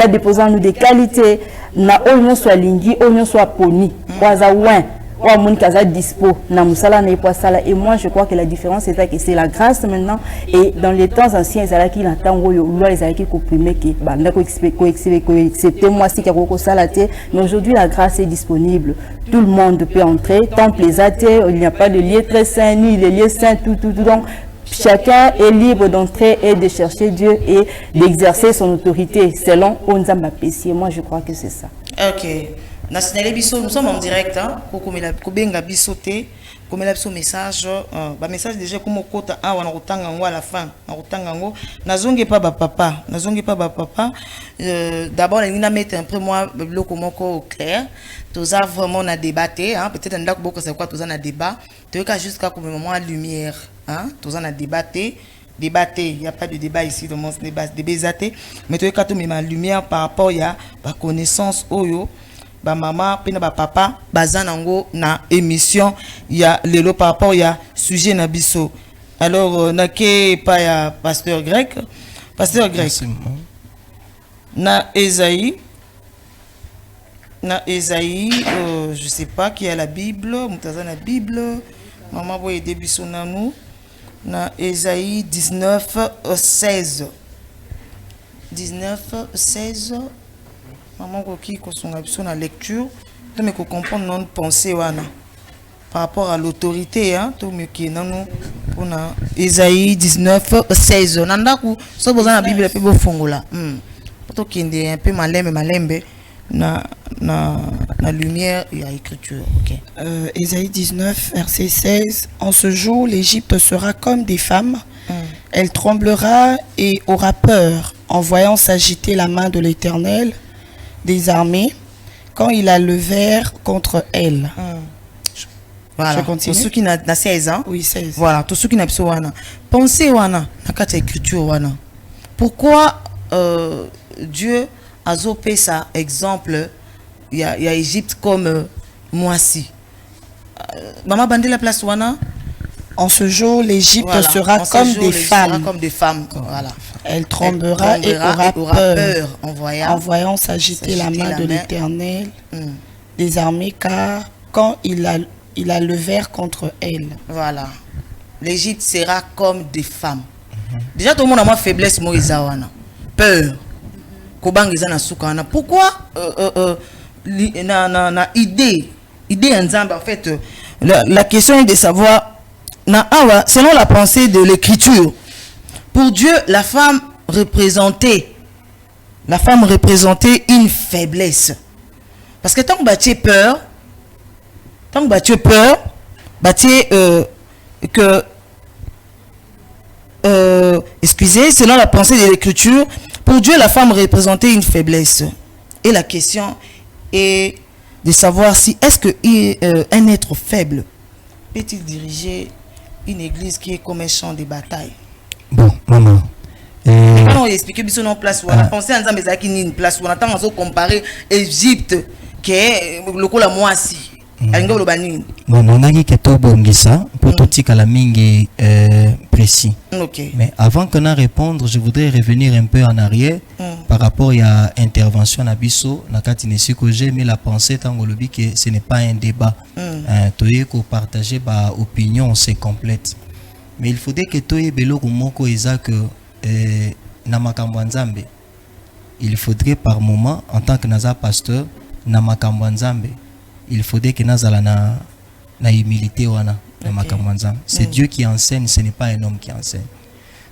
a déposé en nous des qualités. Na oignon soit lingi, oignon soit poni, oisa ouin, ou mon casa dispo, na musala na sala. Et moi je crois que la différence c'est que c'est la grâce maintenant. Et dans les temps anciens, ils allaient qui n'attendent yo, loi ils allaient qui comprimer qui, bah n'a accepter moi si qu'il y a salaté. Mais aujourd'hui la grâce est disponible. Tout le monde peut entrer, temple les athées, il n'y a pas de lieu très saint ni les lieux saints, tout donc. Chacun est libre d'entrer et de chercher Dieu et d'exercer son autorité selon Onzamba Pessi. Moi, je crois que c'est ça. Ok. Nous sommes en direct. Pour Kobenga Bisoté, comme il message, message déjà comme au côté à la fin. Nazonge pas papa. D'abord, il a mis un peu moi le au clair. Tous a vraiment na débatté. Peut-être un d'accord c'est quoi tous a débat. Tu as jusqu'à comme moment lumière. Tous en a débatté, il n'y a pas de débat ici, dans mon débat, mais tu as ma lumière par rapport à la connaissance, maman, papa, bazanango na émission, il y a le par rapport à sujet na biso. Alors, n'a pas ya pasteur grec, na Esaïe, je sais pas qui a la Bible, la Bible, maman voyez début son amour. Na Esaïe 19, 16. 19, 16. Maman, qui a la lecture, tu me comprends non pensée par rapport à l'autorité, tu me qui non pour Esaïe 19, 16. Nanda ku so besoin la Bible pe bo fongola. Pour qui est un peu malembe na lumière et à l'écriture. Okay. Ésaïe 19, verset 16. En ce jour, l'Égypte sera comme des femmes. Elle tremblera et aura peur en voyant s'agiter la main de l'Éternel des armées quand il a le vers contre elle. Voilà. Je continue. Tous ceux qui n'ont 16 ans. Oui, 16. Voilà. Tous ceux qui n'ont pas pensez wana na écriture wana. Pourquoi Dieu a zopé ça exemple il y a Égypte comme Moissi. Maman bandé la place wana. En ce jour, l'Égypte sera comme des femmes. Comme des femmes. Voilà. Elle tremblera et aura peur en voyant s'agiter la main de l'Éternel des armées, car quand il a le vers contre elle. Voilà. L'Égypte sera comme des femmes. Déjà tout le monde a moins faiblesse moïsawana. Peur. Pourquoi na idée en fait la question est de savoir selon la pensée de l'écriture, pour Dieu la femme représentait une faiblesse, parce que tant que tu as peur excusez, selon la pensée de l'écriture, pour Dieu la femme représentait une faiblesse, et la question est de savoir si est-ce que un être faible peut-il diriger une église qui est comme un champ de bataille. Bon, maman. Quand on explique bien non place où on a pensé en disant mais une place où on attend à comparer Égypte qui est le coup la Moissi. Non, on a dit que tout bongisa pour tout tika la mingi précis. Okay. Mais avant qu'on a répondre, je voudrais revenir un peu en arrière par rapport à l'intervention d'Abisso, mais la pensée tangolobi que ce n'est pas un débat. Toye ko partager ba opinion c'est complète. Mais il faudrait que toye belo kumoko eza que na makambo nzambe. Il faudrait par moment en tant que naza pasteur na makambo nzambe. Il faudrait que nazala na humilité wana na makambo nzambe. C'est Dieu qui enseigne, ce n'est pas un homme qui enseigne.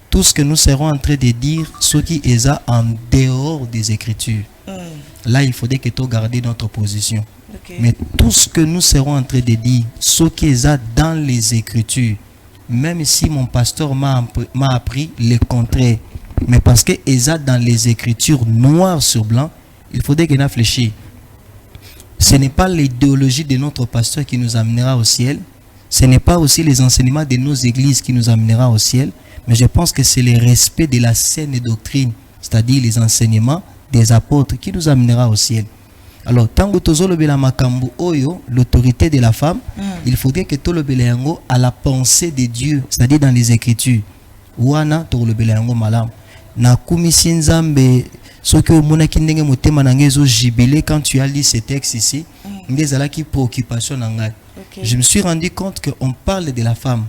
Tout ce que nous serons en train de dire, ce qui est en dehors des Écritures, là il faudrait que tu gardes notre position. Okay. Mais tout ce que nous serons en train de dire, ce qui est dans les Écritures, même si mon pasteur m'a appris le contraire, mais parce que Eza dans les Écritures noir sur blanc, il faudrait qu'on réfléchisse. Ce n'est pas l'idéologie de notre pasteur qui nous amènera au ciel. Ce n'est pas aussi les enseignements de nos églises qui nous amènera au ciel. Mais je pense que c'est le respect de la saine doctrine, c'est-à-dire les enseignements des apôtres qui nous amènera au ciel. Alors, tant que tozolobela makambu oyo, l'autorité de la femme, il faudrait que tolobela yango à la pensée de Dieu, c'est-à-dire dans les Écritures. Wana tolobela yango malam. Na kumisi nzambe soki omonaki ndenge motema na ngezo jubilé quand tu as lu ce texte ici, ngezalaki préoccupation na ngai. Je me suis rendu compte qu'on parle de la femme,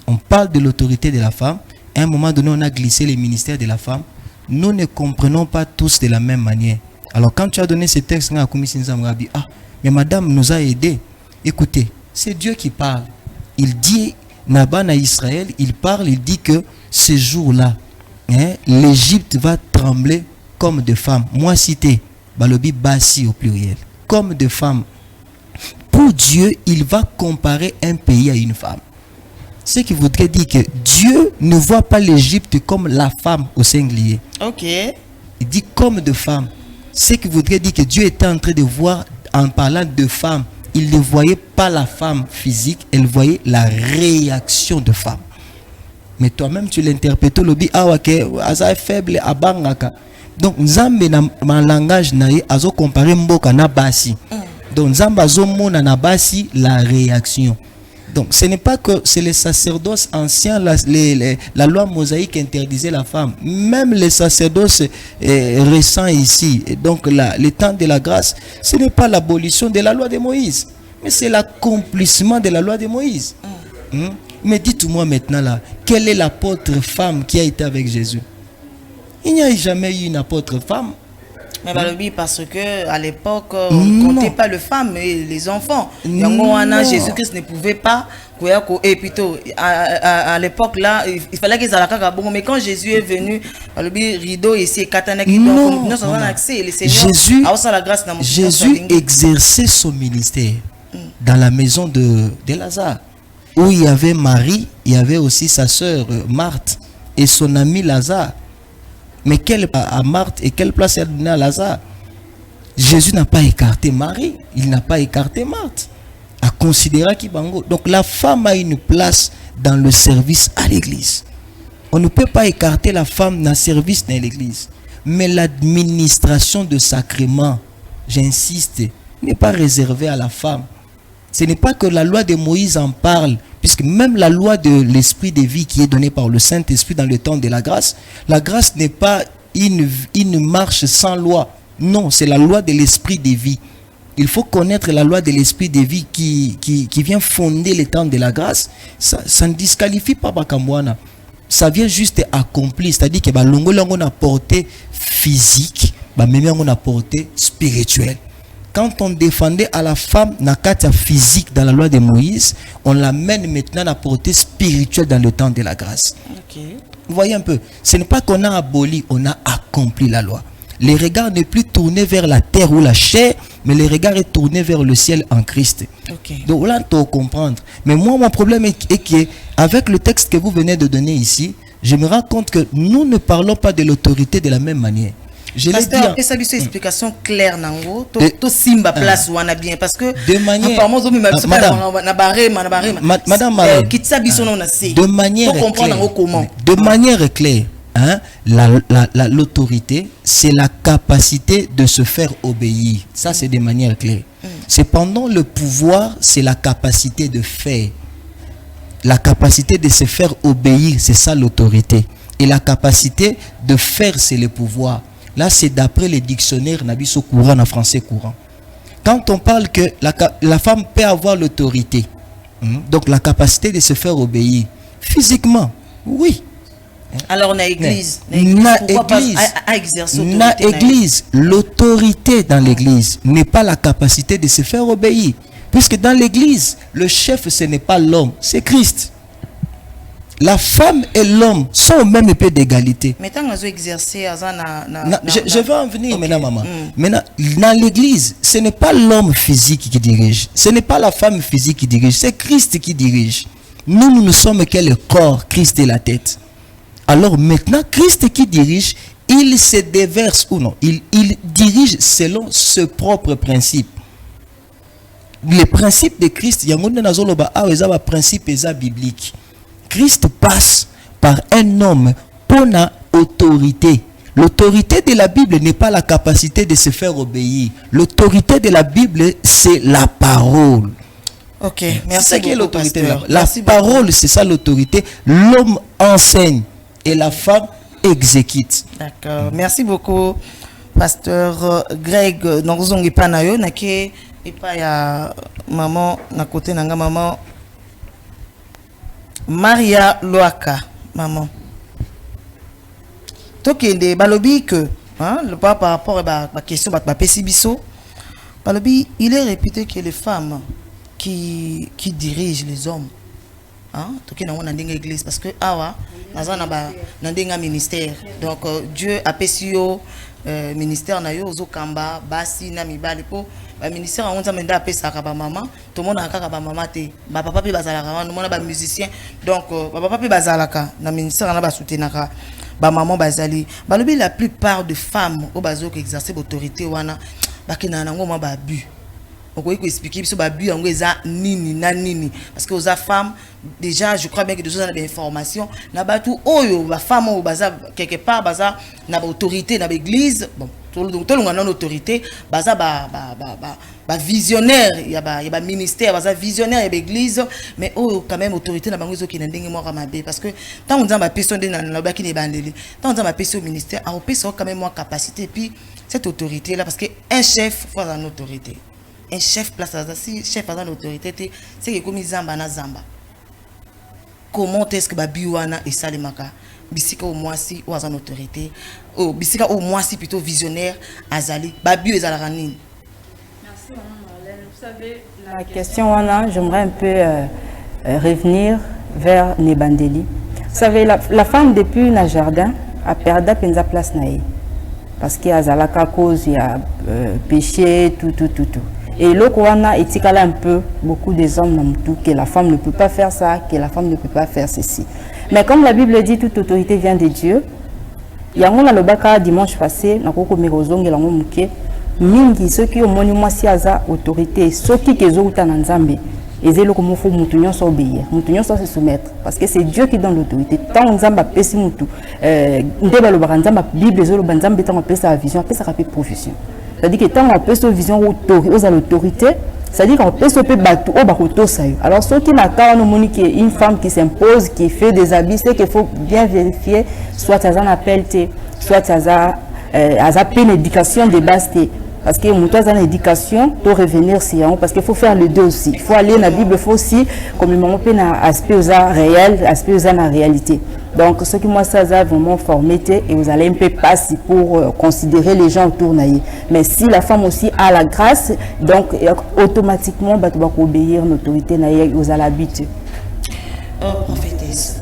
on parle de l'autorité de la femme. À un moment donné, on a glissé les ministères de la femme. Nous ne comprenons pas tous de la même manière. Alors quand tu as donné ce texte, mais madame nous a aidés. Écoutez, c'est Dieu qui parle. Il dit, Naban à Israël, il parle, il dit que ce jour-là, l'Égypte va trembler comme de femmes. Moi cité, Balobi Bassi au pluriel. Comme de femmes. Pour Dieu, il va comparer un pays à une femme. Ce qui voudrait dire que Dieu ne voit pas l'Égypte comme la femme au singulier. Ok. Il dit comme de femmes. Ce qui voudrait dire que Dieu était en train de voir, en parlant de femmes, il ne voyait pas la femme physique, elle voyait la réaction de femme. Mais toi-même, tu l'interprètes, lobi awake, aza faible, abangaka. Donc, Nzambe na langage nae, azo comparer mboka na basi. Donc, Nzambe azo mona na basi la réaction. Donc, ce n'est pas que c'est les sacerdoces anciens, la loi mosaïque interdisait la femme. Même les sacerdoces récents ici, donc le temps de la grâce, ce n'est pas l'abolition de la loi de Moïse, mais c'est l'accomplissement de la loi de Moïse. Mais dites-moi maintenant là, quelle est l'apôtre femme qui a été avec Jésus? Il n'y a jamais eu une apôtre femme. Mais parce que à l'époque, on ne comptait pas les femmes et les enfants. Jésus-Christ ne pouvait pas. Et plutôt, à l'époque là, il fallait qu'ils aient bon. Mais quand Jésus est venu, le rideau ici, Jésus exerçait son ministère dans la maison de Lazare, où il y avait Marie, il y avait aussi sa sœur Marthe et son ami Lazare. Mais quelle à Marthe et quelle place il a donné à Lazare? Jésus n'a pas écarté Marie, il n'a pas écarté Marthe. À considérer qui bango. Donc la femme a une place dans le service à l'église. On ne peut pas écarter la femme dans le service dans l'église. Mais l'administration de sacrement, j'insiste, n'est pas réservée à la femme. Ce n'est pas que la loi de Moïse en parle, puisque même la loi de l'esprit de vie qui est donnée par le Saint-Esprit dans le temps de la grâce n'est pas une marche sans loi. Non, c'est la loi de l'esprit de vie. Il faut connaître la loi de l'esprit de vie qui vient fonder le temps de la grâce. Ça ne disqualifie pas Bakamwana. Ça vient juste accomplir, c'est-à-dire que l'ongo a portée physique, même on a portée spirituelle. Quand on défendait à la femme nakata physique dans la loi de Moïse, on l'amène maintenant à la portée spirituelle dans le temps de la grâce. Vous voyez un peu, ce n'est pas qu'on a aboli, on a accompli la loi. Les regards n'est plus tournés vers la terre ou la chair, mais les regards est tourné vers le ciel en Christ. Donc là, on peut comprendre. Mais moi, mon problème est que avec le texte que vous venez de donner ici, je me rends compte que nous ne parlons pas de l'autorité de la même manière. Je l'ai dit. Ça une explication claire nango. To simba place ou ana bien parce que de manière. De manière claire. Hein, l'autorité, c'est la capacité de se faire obéir. Ça, c'est de manière claire. Cependant, le pouvoir, c'est la capacité de faire. La capacité de se faire obéir, c'est ça l'autorité. Et la capacité de faire, c'est le pouvoir. Là, c'est d'après les dictionnaires Nabiso courant en français courant. Quand on parle que la femme peut avoir l'autorité, donc la capacité de se faire obéir, physiquement, oui. Alors, on a église. Église, l'autorité dans l'église n'est pas la capacité de se faire obéir. Puisque dans l'église, le chef, ce n'est pas l'homme, c'est Christ. La femme et l'homme sont au même épée d'égalité. Mais tant que exercer, je vais en venir maintenant, maman. Maintenant, dans l'église, ce n'est pas l'homme physique qui dirige. Ce n'est pas la femme physique qui dirige. C'est Christ qui dirige. Nous sommes que le corps, Christ est la tête. Alors maintenant, Christ qui dirige, il se déverse ou non, il dirige selon ce propre principe. Les principes de Christ, il y a un principe biblique. Christ passe par un homme pour la autorité. L'autorité de la Bible n'est pas la capacité de se faire obéir. L'autorité de la Bible, c'est la parole. Ok, merci. C'est ça qui est l'autorité. La Merci parole, c'est ça l'autorité. L'homme enseigne et la femme exécute. D'accord. Merci beaucoup, pasteur Greg. Nous avons pas na yo nake et pas ya maman na côté nanga maman Maria Loaka, maman. Tokende balobi que le pas par rapport à la question ba pesibiso. Balobi, il est réputé que les femmes qui dirigent les hommes. Tokende on a une église parce que awa nazana ba nandenga ministère. Donc Dieu a pesio ministère na yo ozokamba basi na mibali po ba ministère on ta menda pesaka ba maman tout le monde akaka ba maman te ba papa pe bazalaka tout le monde ba musicien donc ba papa pe bazalaka na ministère na ba soutenaka ba maman bazali balobi la plupart de femmes au bazo qui exercer l'autorité wana ba kina nango ma ba bu on peut expliquer biso ba bu yango eza nini na nini parce que aux femmes déjà je crois bien que des informations na ba tout oyo ba femme au baza quelque part baza na autorité na l'église bon tout le monde a une autorité baza ba visionnaire il y a ministère baza visionnaire et l'église mais oh quand même autorité na bango zo ki na ndenge mo kamabe parce que tant on dit ma personne na ba ki ne bandeli tant on dit ma personne au ministère a opérer quand même moi capacité puis cette autorité là parce que un chef faut avoir une autorité. Un chef place à si chef a l'autorité c'est que comme zamba na zamba comment est-ce que babiwana et salimaka bisika au moins si ou en autorité oh bisika au moins si plutôt visionnaire azali babu ezalaka nini. Merci maman Marlène. Vous savez la question wana j'aimerais un peu revenir vers Nebandeli. Vous savez la femme depuis na jardin a perdu penza place naïe parce qu'il y a azalaka cause il y a péché tout. Et l'Okwana étikala un peu beaucoup des hommes dans tout que la femme ne peut pas faire ça, que la femme ne peut pas faire ceci. Mais comme la Bible dit, toute autorité vient de Dieu. Il y a un lobaka dimanche passé, na koko mirozong et lango muke, mingi ceux qui ont monument si aza autorité, ceux qui kezo uta na nzambe, ezelo comme faut mutunyon so obéir, mutunyon so se soumettre, parce que c'est Dieu qui donne l'autorité. Tant nzamba pesi mutu, ndeba lobaka nzamba Bible ezelo banzambe tant pesa la vision, pesa rapide profession. C'est-à-dire que tant on peut se vision aux l'autorité, c'est-à-dire qu'on peut se battre au baroto ça. Alors ceux qui n'attendent monique une femme qui s'impose, qui fait des habits, c'est qu'il faut bien vérifier, soit à un appel, soit à une éducation de base. Parce que mon toit en éducation pour revenir si parce qu'il faut faire les deux aussi. Il faut aller dans la Bible, il faut aussi comme il m'a aspect aux réel, aspect aux la réalité. Donc ce qui moi ça a vraiment formé et vous allez un peu passer pour considérer les gens autour d'elle. Mais si la femme aussi a la grâce, donc automatiquement bah tu vas obéir l'autorité naïe aux l'habitude. Oh prophétesse.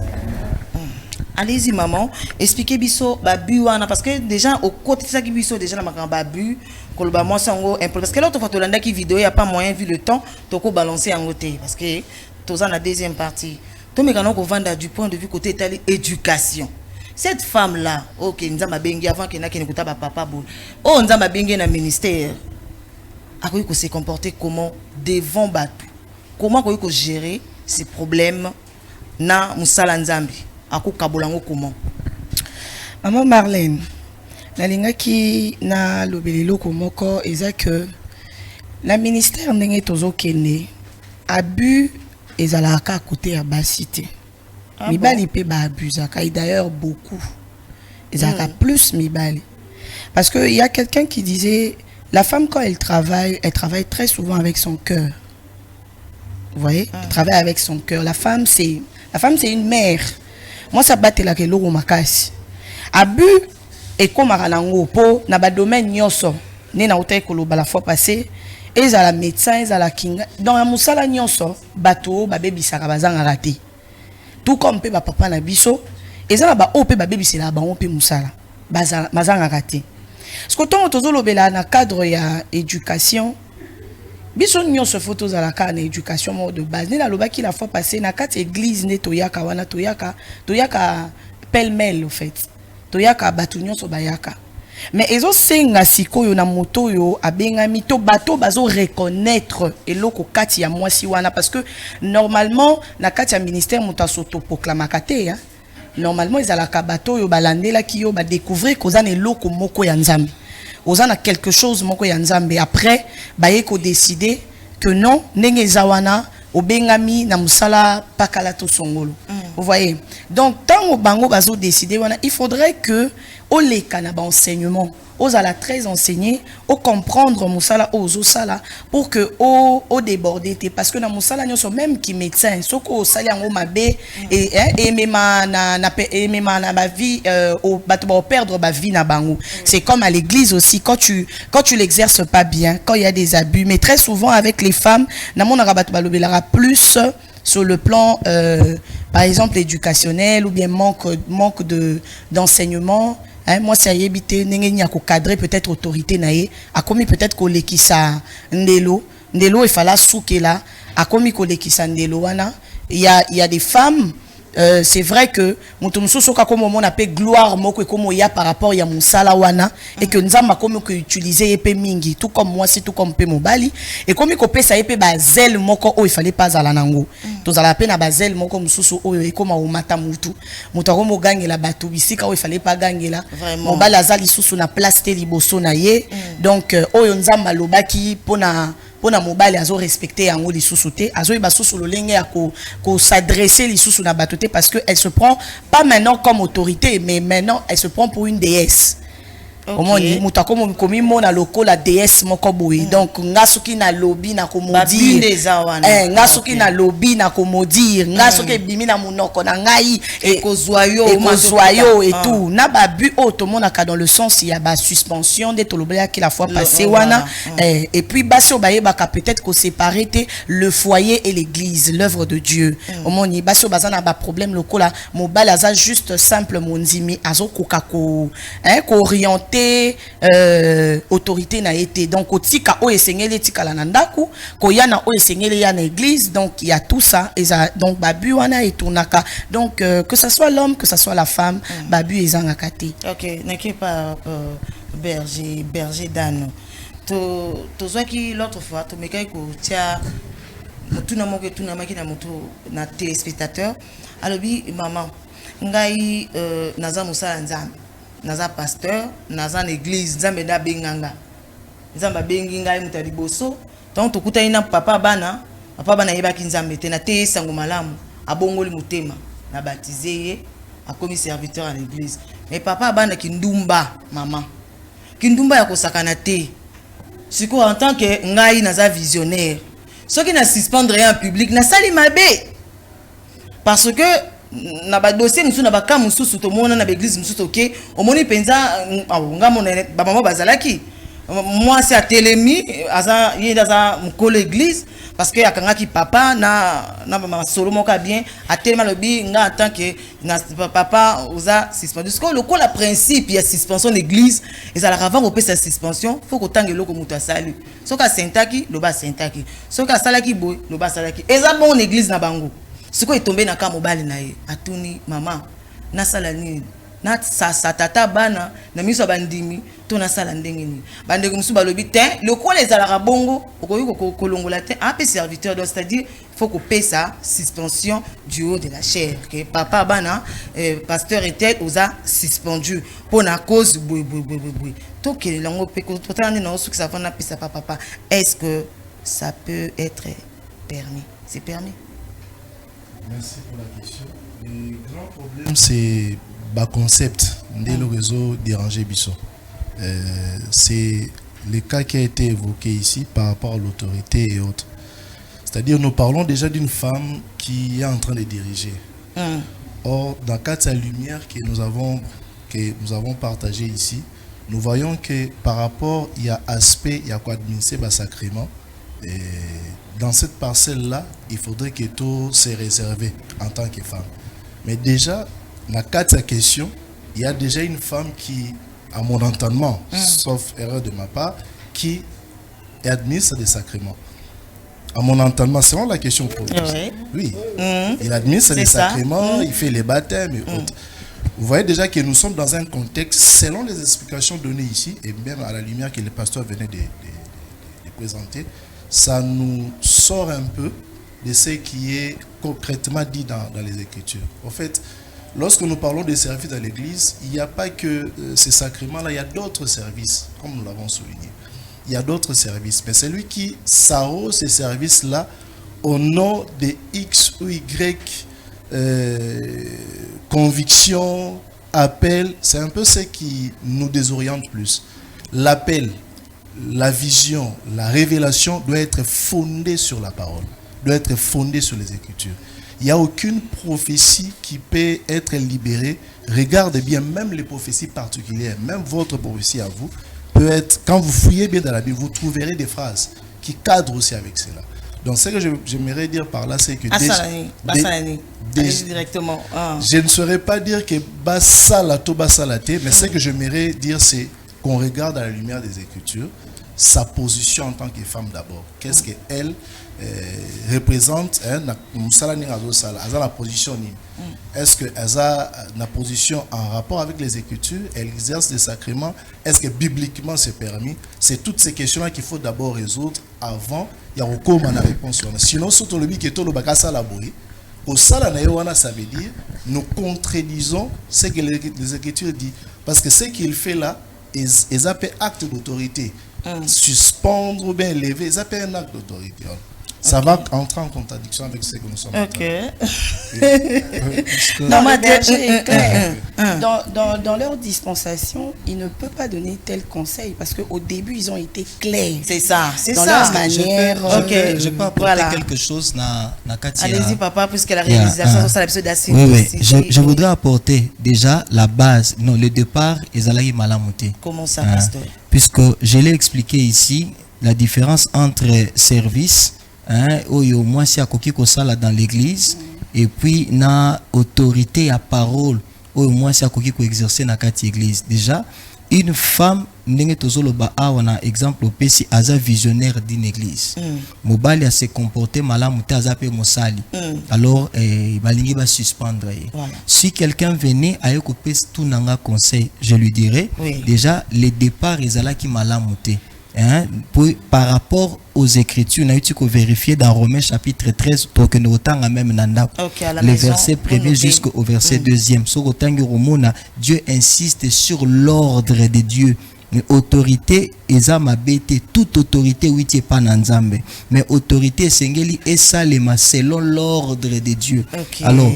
Allez-y maman, expliquez biso babu wana parce que déjà au côté ça qui biso déjà na makamba babu koloba moi sango un peu parce que l'autre fois tolanda qui vidéo il y a pas moyen vu le temps toko balancer en côté parce que toza la deuxième partie to mekano ko vendre du point de vue côté éducation. Cette femme là OK nzamba bengi avant que na kenikuta ba papa bo oh nzamba bengi na ministère a ko se comporter comment devant batu comment ko gérer ces problèmes na musala nzambi. Comment? Maman Marlène, la linga qui na lobelelo komoko eza que la ministère ndenge tozo kene abus ezalaka à côté ya basité. Mibali pe ba abusaka et d'ailleurs beaucoup. Ezalaka plus mibali. Parce que il y a quelqu'un qui disait la femme quand elle travaille très souvent avec son cœur. Vous voyez? Elle travaille avec son cœur. La femme c'est une mère. Moi ça batte la kelo makasi abus et comme arango po na ba domaine nyonso ne na utai koloba la fois passée eza la médecin eza la kinga dans la musala nyonso bato ba bebisaka bazanga raté tout comme pe ba papa na biso eza ba o pe ba bebisela ba on pe musala bazanga raté ce que tant tozo lobela na cadre ya éducation biso nyonso photos à la carte éducation mode de base ne la loba qui la fois passée na quatre église ne toyaka wana toyaka pêle-mêle au fait. Toyaka batunyo so bayaka. Mais ezo senga sikoyo na moto yo abengami to bato bazo reconnaître eloko kati ya mwasi wana parce que normalement na kati ya ministère moto asoto proclamaka te hein. Normalement ezalaka bato yo balandela ki yo ba découvrir kozana eloko moko ya nzambe. Ozana quelque chose moko ya nzambe après baye ko décider que non ndenge zawana obengami na musala pakala to songolo. Vous voyez. Donc tant au bango bazo décider wana il faudrait que au les canaba enseignement aux à la très enseigner au comprendre musala aux sala pour que au déborder parce que dans musala nyoso même qui médecin soko sali ngo mabe et même na ba vie au bato perdre ba vie na bango. C'est comme à l'église aussi quand tu l'exerces pas bien, quand il y a des abus, mais très souvent avec les femmes na mon rabato balobela plus sur le plan par exemple éducationnel ou bien manque d'enseignement. Hein, moi c'est yebité n'engeni ya ko cadrer peut-être autorité naé a commis peut-être ko lekisa ndelo il fallait soukela a commis ko lekisa ndelo wana il y a des femmes c'est vrai que mutumsu soka comme on appelle gloire moko comme il y a par rapport ya musala wana et que nzamba comme que utiliser épée mingi tout comme moi c'est tout comme pe mobali et comme ko pesa épée bazel moko il fallait pas ala nango to za la peine bazel moko mususu et comme au mata mutu mutako mo gangela batu bisika il fallait pas gangela mobali azali susu na place te liboso na ye donc oyo nzamba lobaki pona mobile azo respecter yango li sousouté azo iba sousou lolenge ya ko s'adresser li sousou na batoté parce que elle se prend pas maintenant comme autorité mais maintenant elle se prend pour une déesse. Okay. Mutako mo komi mona loko la déesse moko boy donc ngasuki na lobby na komodire ngasuki na lobby na komodire ngasuki bimi na munoko na ngai et kozwayo et tout na babu automona ka dans le sens il y a ba suspension de tolobela qui la fois passée wana et puis baso baye baka peut-être ko séparer le foyer et l'église l'œuvre de Dieu omoni baso bazana ba problème lokola mobile aza juste simple monzimi azo koka ko orienter autorité na été donc otika o esengeli tika la nandaku ko yana o esengeli ya na église donc il y a tout ça et ça, donc babu wana et tournaka donc que ça soit l'homme que ça soit la femme babu ezanga kati. OK, n'inquiète pas berger d'Anne to zwaki l'autre fois to mekai ko tia mutu na moko tu na maki na mutu na téléspectateur alobi maman ngai naza musala nzambe naza pasteur naza na église nzambe da benganga nzamba bengi ngai mutali boso donc tokuta ina papa bana yebaki nzambe te na te sango malamu abongoli mutema na baptisé ye akomi serviteur à l'église mais papa bana kindumba maman kindumba ya kosakana te siko en tant que ngai naza visionnaire soki na suspendre en public na sali mabe parce que na ba dossier musu na ba ka musu to mona na église musu to ke omoni penza ngamona ba mama bazalaki moi c'est à Télémi aza yenda mukolo église parce que akanga ki papa na ba solomo ka bien a tellement lobi nga en tant que na papa oza suspendu parce que le la principe il y a suspension l'église et ça la avant au sa suspension faut que tangue loko mutu asali soka sentaki loba sentaki soka salaki boy loba salaki eza bon église na bango siko etombe na ka mobali na ye atuni mama na sala nini na sa tata bana na miso bandimi to na sala ndenge ni bande ko musuba lobi te le ko les ala bongo ko kolongola te un peu serviteur donc c'est-à-dire faut qu'on paie sa suspension du haut de la chair que papa bana pasteur était osa suspendu pour la cause boui to que lango pe ko tande na osu que ça va na pesa papa est-ce que ça peut être permis? C'est permis? Merci pour la question. Le grand problème, c'est le concept de le réseau dérangé Bisso. C'est le cas qui a été évoqué ici par rapport à l'autorité et autres. C'est-à-dire, nous parlons déjà d'une femme qui est en train de diriger. Or, dans le cas de sa lumière que nous avons partagé ici, nous voyons que par rapport, il y a aspect, il y a quoi administrer le sacrement. Et dans cette parcelle-là, il faudrait que tout soit réservé en tant que femme. Mais déjà, dans le cas de sa question, il y a déjà une femme qui, à mon entendement, sauf erreur de ma part, qui administre des sacrements. À mon entendement, c'est vraiment la question posée. Oui, il administre des sacrements, il fait les baptêmes et autres. Vous voyez déjà que nous sommes dans un contexte, selon les explications données ici, et même à la lumière que le pasteur venait de présenter, ça nous sort un peu de ce qui est concrètement dit dans les Écritures. En fait, lorsque nous parlons des services dans l'Église, il n'y a pas que ces sacrements-là, il y a d'autres services, comme nous l'avons souligné. Il y a d'autres services, mais celui qui s'arrose ces services-là au nom de X ou Y conviction, appel, c'est un peu ce qui nous désoriente plus. L'appel, la vision, la révélation doit être fondée sur la parole, doit être fondée sur les Écritures. Il n'y a aucune prophétie qui peut être libérée. Regardez bien, même les prophéties particulières, même votre prophétie à vous, peut être, quand vous fouillez bien dans la Bible, vous trouverez des phrases qui cadrent aussi avec cela. Donc, ce que j'aimerais dire par là, c'est que directement. Je ne saurais pas dire que Basalato Basalate, mais ce que j'aimerais dire, c'est qu'on regarde à la lumière des Écritures sa position en tant que femme d'abord. Qu'est-ce qu'elle représente, la position. Est-ce qu'elle a la position en rapport avec les Écritures? Elle exerce des sacrements? Est-ce que bibliquement c'est permis? C'est toutes ces questions-là qu'il faut d'abord résoudre avant il y a recours à la réponse. Sinon, surtout le qui est le bakasa labori, au salanaïwana, ça veut dire nous contredisons ce que les Écritures disent. Parce que ce qu'il fait là, ils appellent acte d'autorité. Suspendre ou bien élever, ils appellent un acte d'autorité. Ça va entrer en contradiction avec ce que nous sommes en train de Non, ma berger est clair. Dans leur dispensation, ils ne peuvent pas donner tel conseil parce qu'au début, ils ont été clairs. C'est ça, c'est dans ça. leur manière. Je peux apporter quelque chose na Katia. Allez-y, papa, puisque la réalisation, c'est l'épisode d'assez. Oui. Je voudrais apporter déjà la base, non, le départ, Ezalaï Malamouté. Comment ça, pasteur? Puisque je l'ai expliqué ici, la différence entre service, au moins si à koki kosala dans l'église et puis na autorité à parole au moins si à koki ko exercer na kati église. Déjà une femme ndenge tozoloba awa na exemple opesi aza visionnaire d'une église mobali a se comporter malamu te aza pe mosali alors balingi ba suspendre si quelqu'un venait ayo kopesi tout nanga conseil je lui dirais déjà le départ ezalaki malamu te. Par rapport aux Écritures, nous avons vérifié dans Romains chapitre 13, pour que nous autant même les versets 1er jusqu'au verset 2e. Dieu insiste sur l'ordre de Dieu. Autorité, toute autorité, oui, tu pas nanzambe. Mais autorité, sengeli, et salema, selon l'ordre de Dieu. Alors,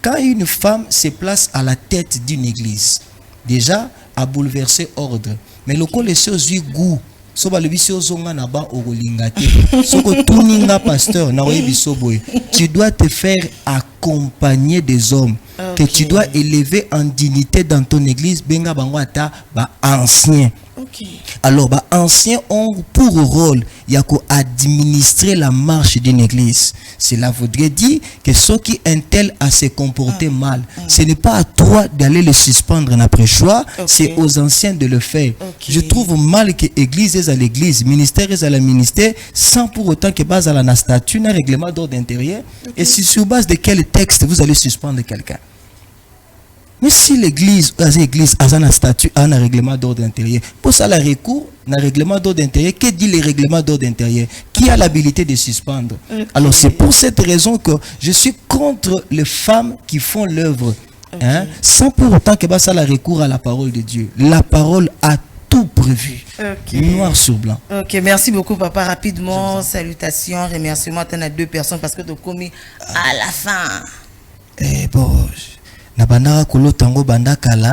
quand une femme se place à la tête d'une église, déjà, a bouleversé ordre. Mais le col est aux goût. Soba le bisio zonga na ba orolingate. Soko tuninga pasteur na oyebisoboy. Tu dois te faire accompagner des hommes que tu dois élever en dignité dans ton église. Benga bangwata ba ancien. Alors, anciens ont pour rôle administrer la marche d'une église. Cela voudrait dire que ceux qui intègrent à se comporter mal, ce n'est pas à toi d'aller les suspendre après choix, c'est aux anciens de le faire. Je trouve mal que l'église est à l'église, ministère est à la ministère, sans pour autant que base à la statut, un règlement d'ordre intérieur. Et si sur base de quel texte vous allez suspendre quelqu'un? Mais si l'église a un statut, a un règlement d'ordre intérieur, pour ça, le recours, un règlement d'ordre intérieur, que dit le règlement d'ordre intérieur? Qui a l'habilité de suspendre? Alors, c'est pour cette raison que je suis contre les femmes qui font l'œuvre, sans pour autant que ça, le recours à la parole de Dieu. La parole a tout prévu, noir sur blanc. Merci beaucoup, papa. Rapidement, salutations, remerciements à deux personnes parce que tu as commis à la fin. Na bandaka kolotango bandakala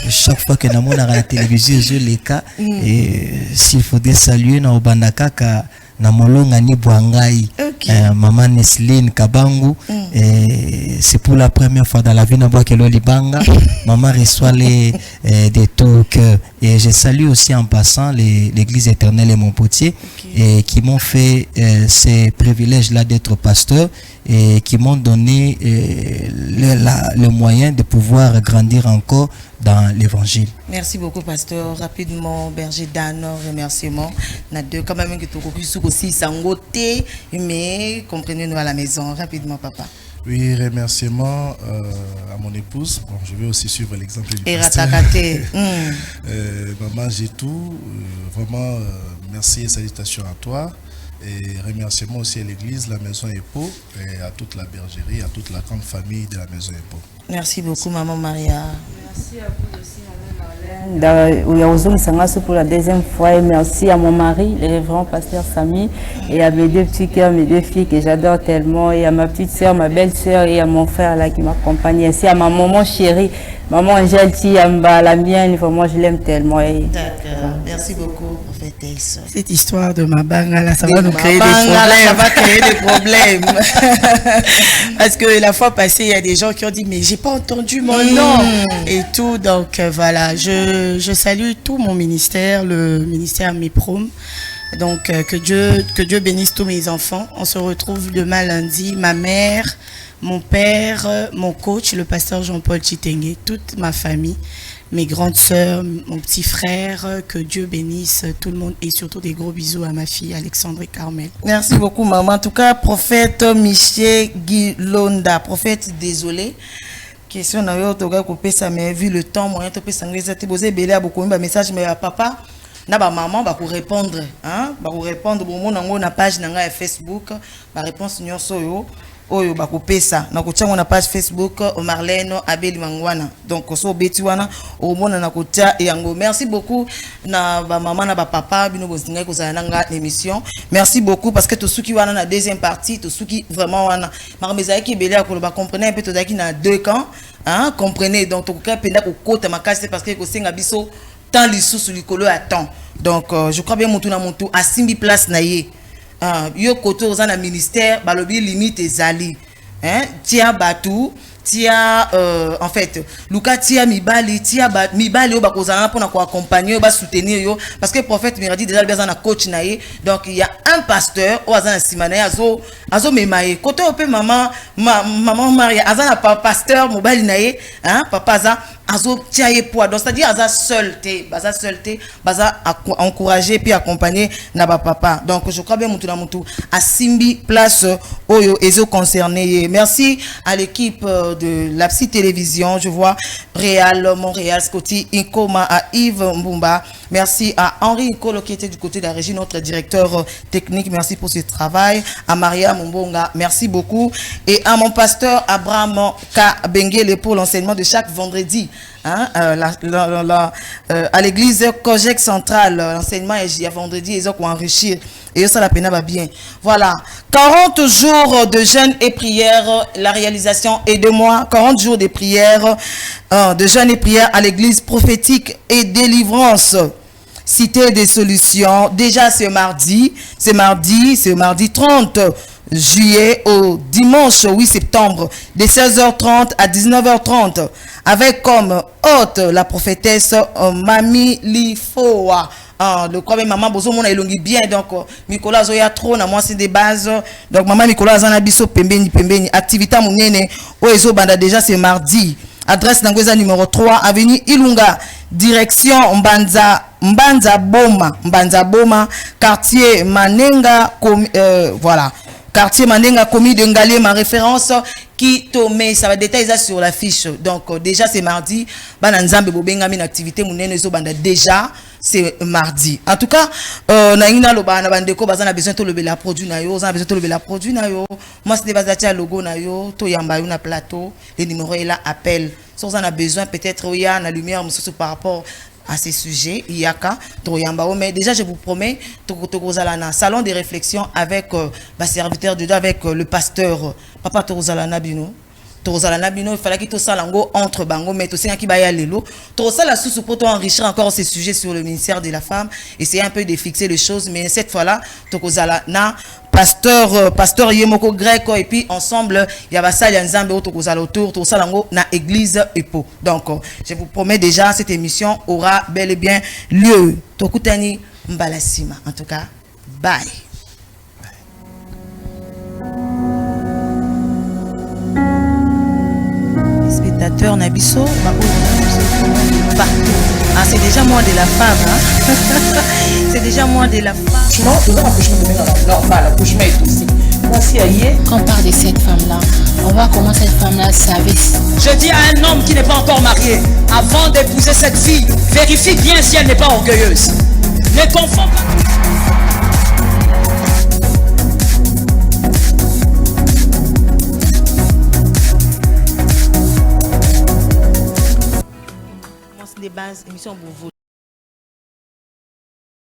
chaque fois que namona la télévision je les cas et s'il faudrait saluer na bandaka na molonga ni bwangai maman Nesline Kabangu c'est pour la première fois dans la vie na bwakelo libanga maman reçoit les des tout cœur et je salue aussi en passant l'église éternelle et Montpotier et qui m'ont fait ces privilèges là d'être pasteur et qui m'ont donné le moyen de pouvoir grandir encore dans l'évangile. Merci beaucoup, pasteur. Rapidement, berger Dan, remerciements. On a deux quand même que tu aussi sangoté, mais comprenez-nous à la maison. Rapidement, papa. Oui, remerciements à mon épouse. Bon, je vais aussi suivre l'exemple du Et pasteur. Maman Gétou, vraiment merci et salutations à toi. Et remerciements aussi à l'église, la maison Epo, et à toute la bergerie, à toute la grande famille de la maison Epo. Merci beaucoup, maman Maria. Merci à vous aussi, maman Marlène. Pour la deuxième fois, et merci à mon mari, le révérend pasteur Samy, et à mes deux petits cœurs, mes deux filles que j'adore tellement, et à ma petite soeur, ma belle-soeur, et à mon frère là qui m'accompagne, et ainsi à ma maman chérie, maman Angèle Tiamba, la mienne, vraiment je l'aime tellement. D'accord, merci beaucoup, prophétesse. Cette histoire de ma bangala, ça va nous créer des Ça problèmes. va créer des problèmes. Parce que la fois passée, il y a des gens qui ont dit mais j'ai pas entendu mon nom et tout. Donc voilà, je salue tout mon ministère, le ministère MIPROM. Donc que Dieu bénisse tous mes enfants. On se retrouve demain lundi. Ma mère, mon père, mon coach, le pasteur Jean-Paul Chitengue, toute ma famille, mes grandes sœurs, mon petit frère, que Dieu bénisse tout le monde et surtout des gros bisous à ma fille Alexandre et Carmel. Merci beaucoup, maman. En tout cas, prophète Michel Guilonda, prophète, désolé. Question na yo toga couper ça, mais vu le temps moyen to pesa ngeza te boze belé a beaucoup un message mais à papa na ba maman ba ko répondre hein ba ko répondre bon mon ngo na page na nga Facebook ba réponse nyonso yo oyo ba ko pesa na ko tsango na page Facebook Marlène Abel Mangwana donc so beti wana o mona na ko tia yango. Merci beaucoup na ba maman na ba papa bino bozinga ko za na nga émission. Merci beaucoup parce que to suki wana na deuxième partie to suki vraiment wana marmeza ki belé ko ba comprenez un peu to daki na deux camps. Hein, comprenez, donc tout cas penda ko kota makasi parce que ko senga biso tant lisusu likolo à temps. Donc je crois bien mutu na mutu asimbi place na ye. Yo koto za na ministère balobi limite ezali. Hein, tia batu tia en fait Luka tia mibali tia mibali yo bakozana pour na ko accompagner ba soutenir yo parce que prophète Miradi déjà bien na coach na ye. Donc il y a un pasteur ou azana simana azo memaye koto pe maman Maria azana pasteur mobali na ye hein papa za azo tia ye poids donc c'est-à-dire aza seul baza encourager puis accompagner na ba papa. Donc je crois bien mutu na mutu asimbi place oyo ezo concerné. Merci à l'équipe de la petite télévision, je vois Réal Montréal, Scotty Incoma, à Yves Mbumba. Merci à Henri Nkolo qui était du côté de la régie, notre directeur technique. Merci pour ce travail. À Maria Mumbonga, merci beaucoup. Et à mon pasteur Abraham Kabengele pour l'enseignement de chaque vendredi. Hein, à l'église Kojek Centrale, l'enseignement est vendredi, ils ont enrichir. Et ça la peine va bien. Voilà. 40 jours de jeûne et prière, la réalisation est de moi. 40 jours de prière, de jeûne et prière à l'église prophétique et délivrance. Cité des solutions. Déjà ce mardi 30 juillet au dimanche 8 septembre de 16h30 à 19h30 avec comme hôte la prophétesse Mami Lifoa. Le quoi maman bozo mona elongi bien donc Nicolas Zoya trop na moi c'est des bases donc maman Nicolas zana biso pembeni activité munene o ezo banda déjà c'est mardi. Adresse Nangweza numéro 3 avenue Ilunga direction Mbanza Boma quartier Manenga voilà quartier Manenga commis de Ngalé, ma référence qui tombe, ça va détailler sur la fiche. Donc déjà c'est mardi, bananzambe bobenga min activité munene zo banda déjà c'est mardi. En tout cas, na ina loba na bandeko bazana besoin to lever la produit na yo, on a besoin to lever la produit na yo. Moi c'est bazati logo na yo, to yamba yo na plateau, le numéro est là appel. Si on a besoin peut-être il y a la lumière par rapport à ces sujets, il y a qu'à mais déjà je vous promets Torozalana salon de réflexion avec serviteur de Dieu, avec le pasteur Papa Torozalana Bino. Torozalana Bino, il fallait qu'il tout ça entre bango mais aussi qui baya lelo. Torozala sous pour enrichir encore ces sujets sur le ministère de la femme, essayer un peu de fixer les choses, mais cette fois-là Torozalana pasteur Yemoko grec et puis ensemble il y a Basali Nzambe autour tout ça na église Epo. Donc je vous promets déjà cette émission aura bel et bien lieu. Tokutani Mbalasima. En tout cas, bye. Spectateurs Nabiso partout. Ah, c'est déjà moi de la femme. Hein? C'est déjà moi de la femme. Accouchement, tout accouchement de normal, accouchement est aussi. Voici Quand on parle de cette femme-là, on voit comment cette femme-là savait. Je dis à un homme qui n'est pas encore marié, avant d'épouser cette fille, vérifie bien si elle n'est pas orgueilleuse. Ne confonds pas. Des bases, émission pour vous.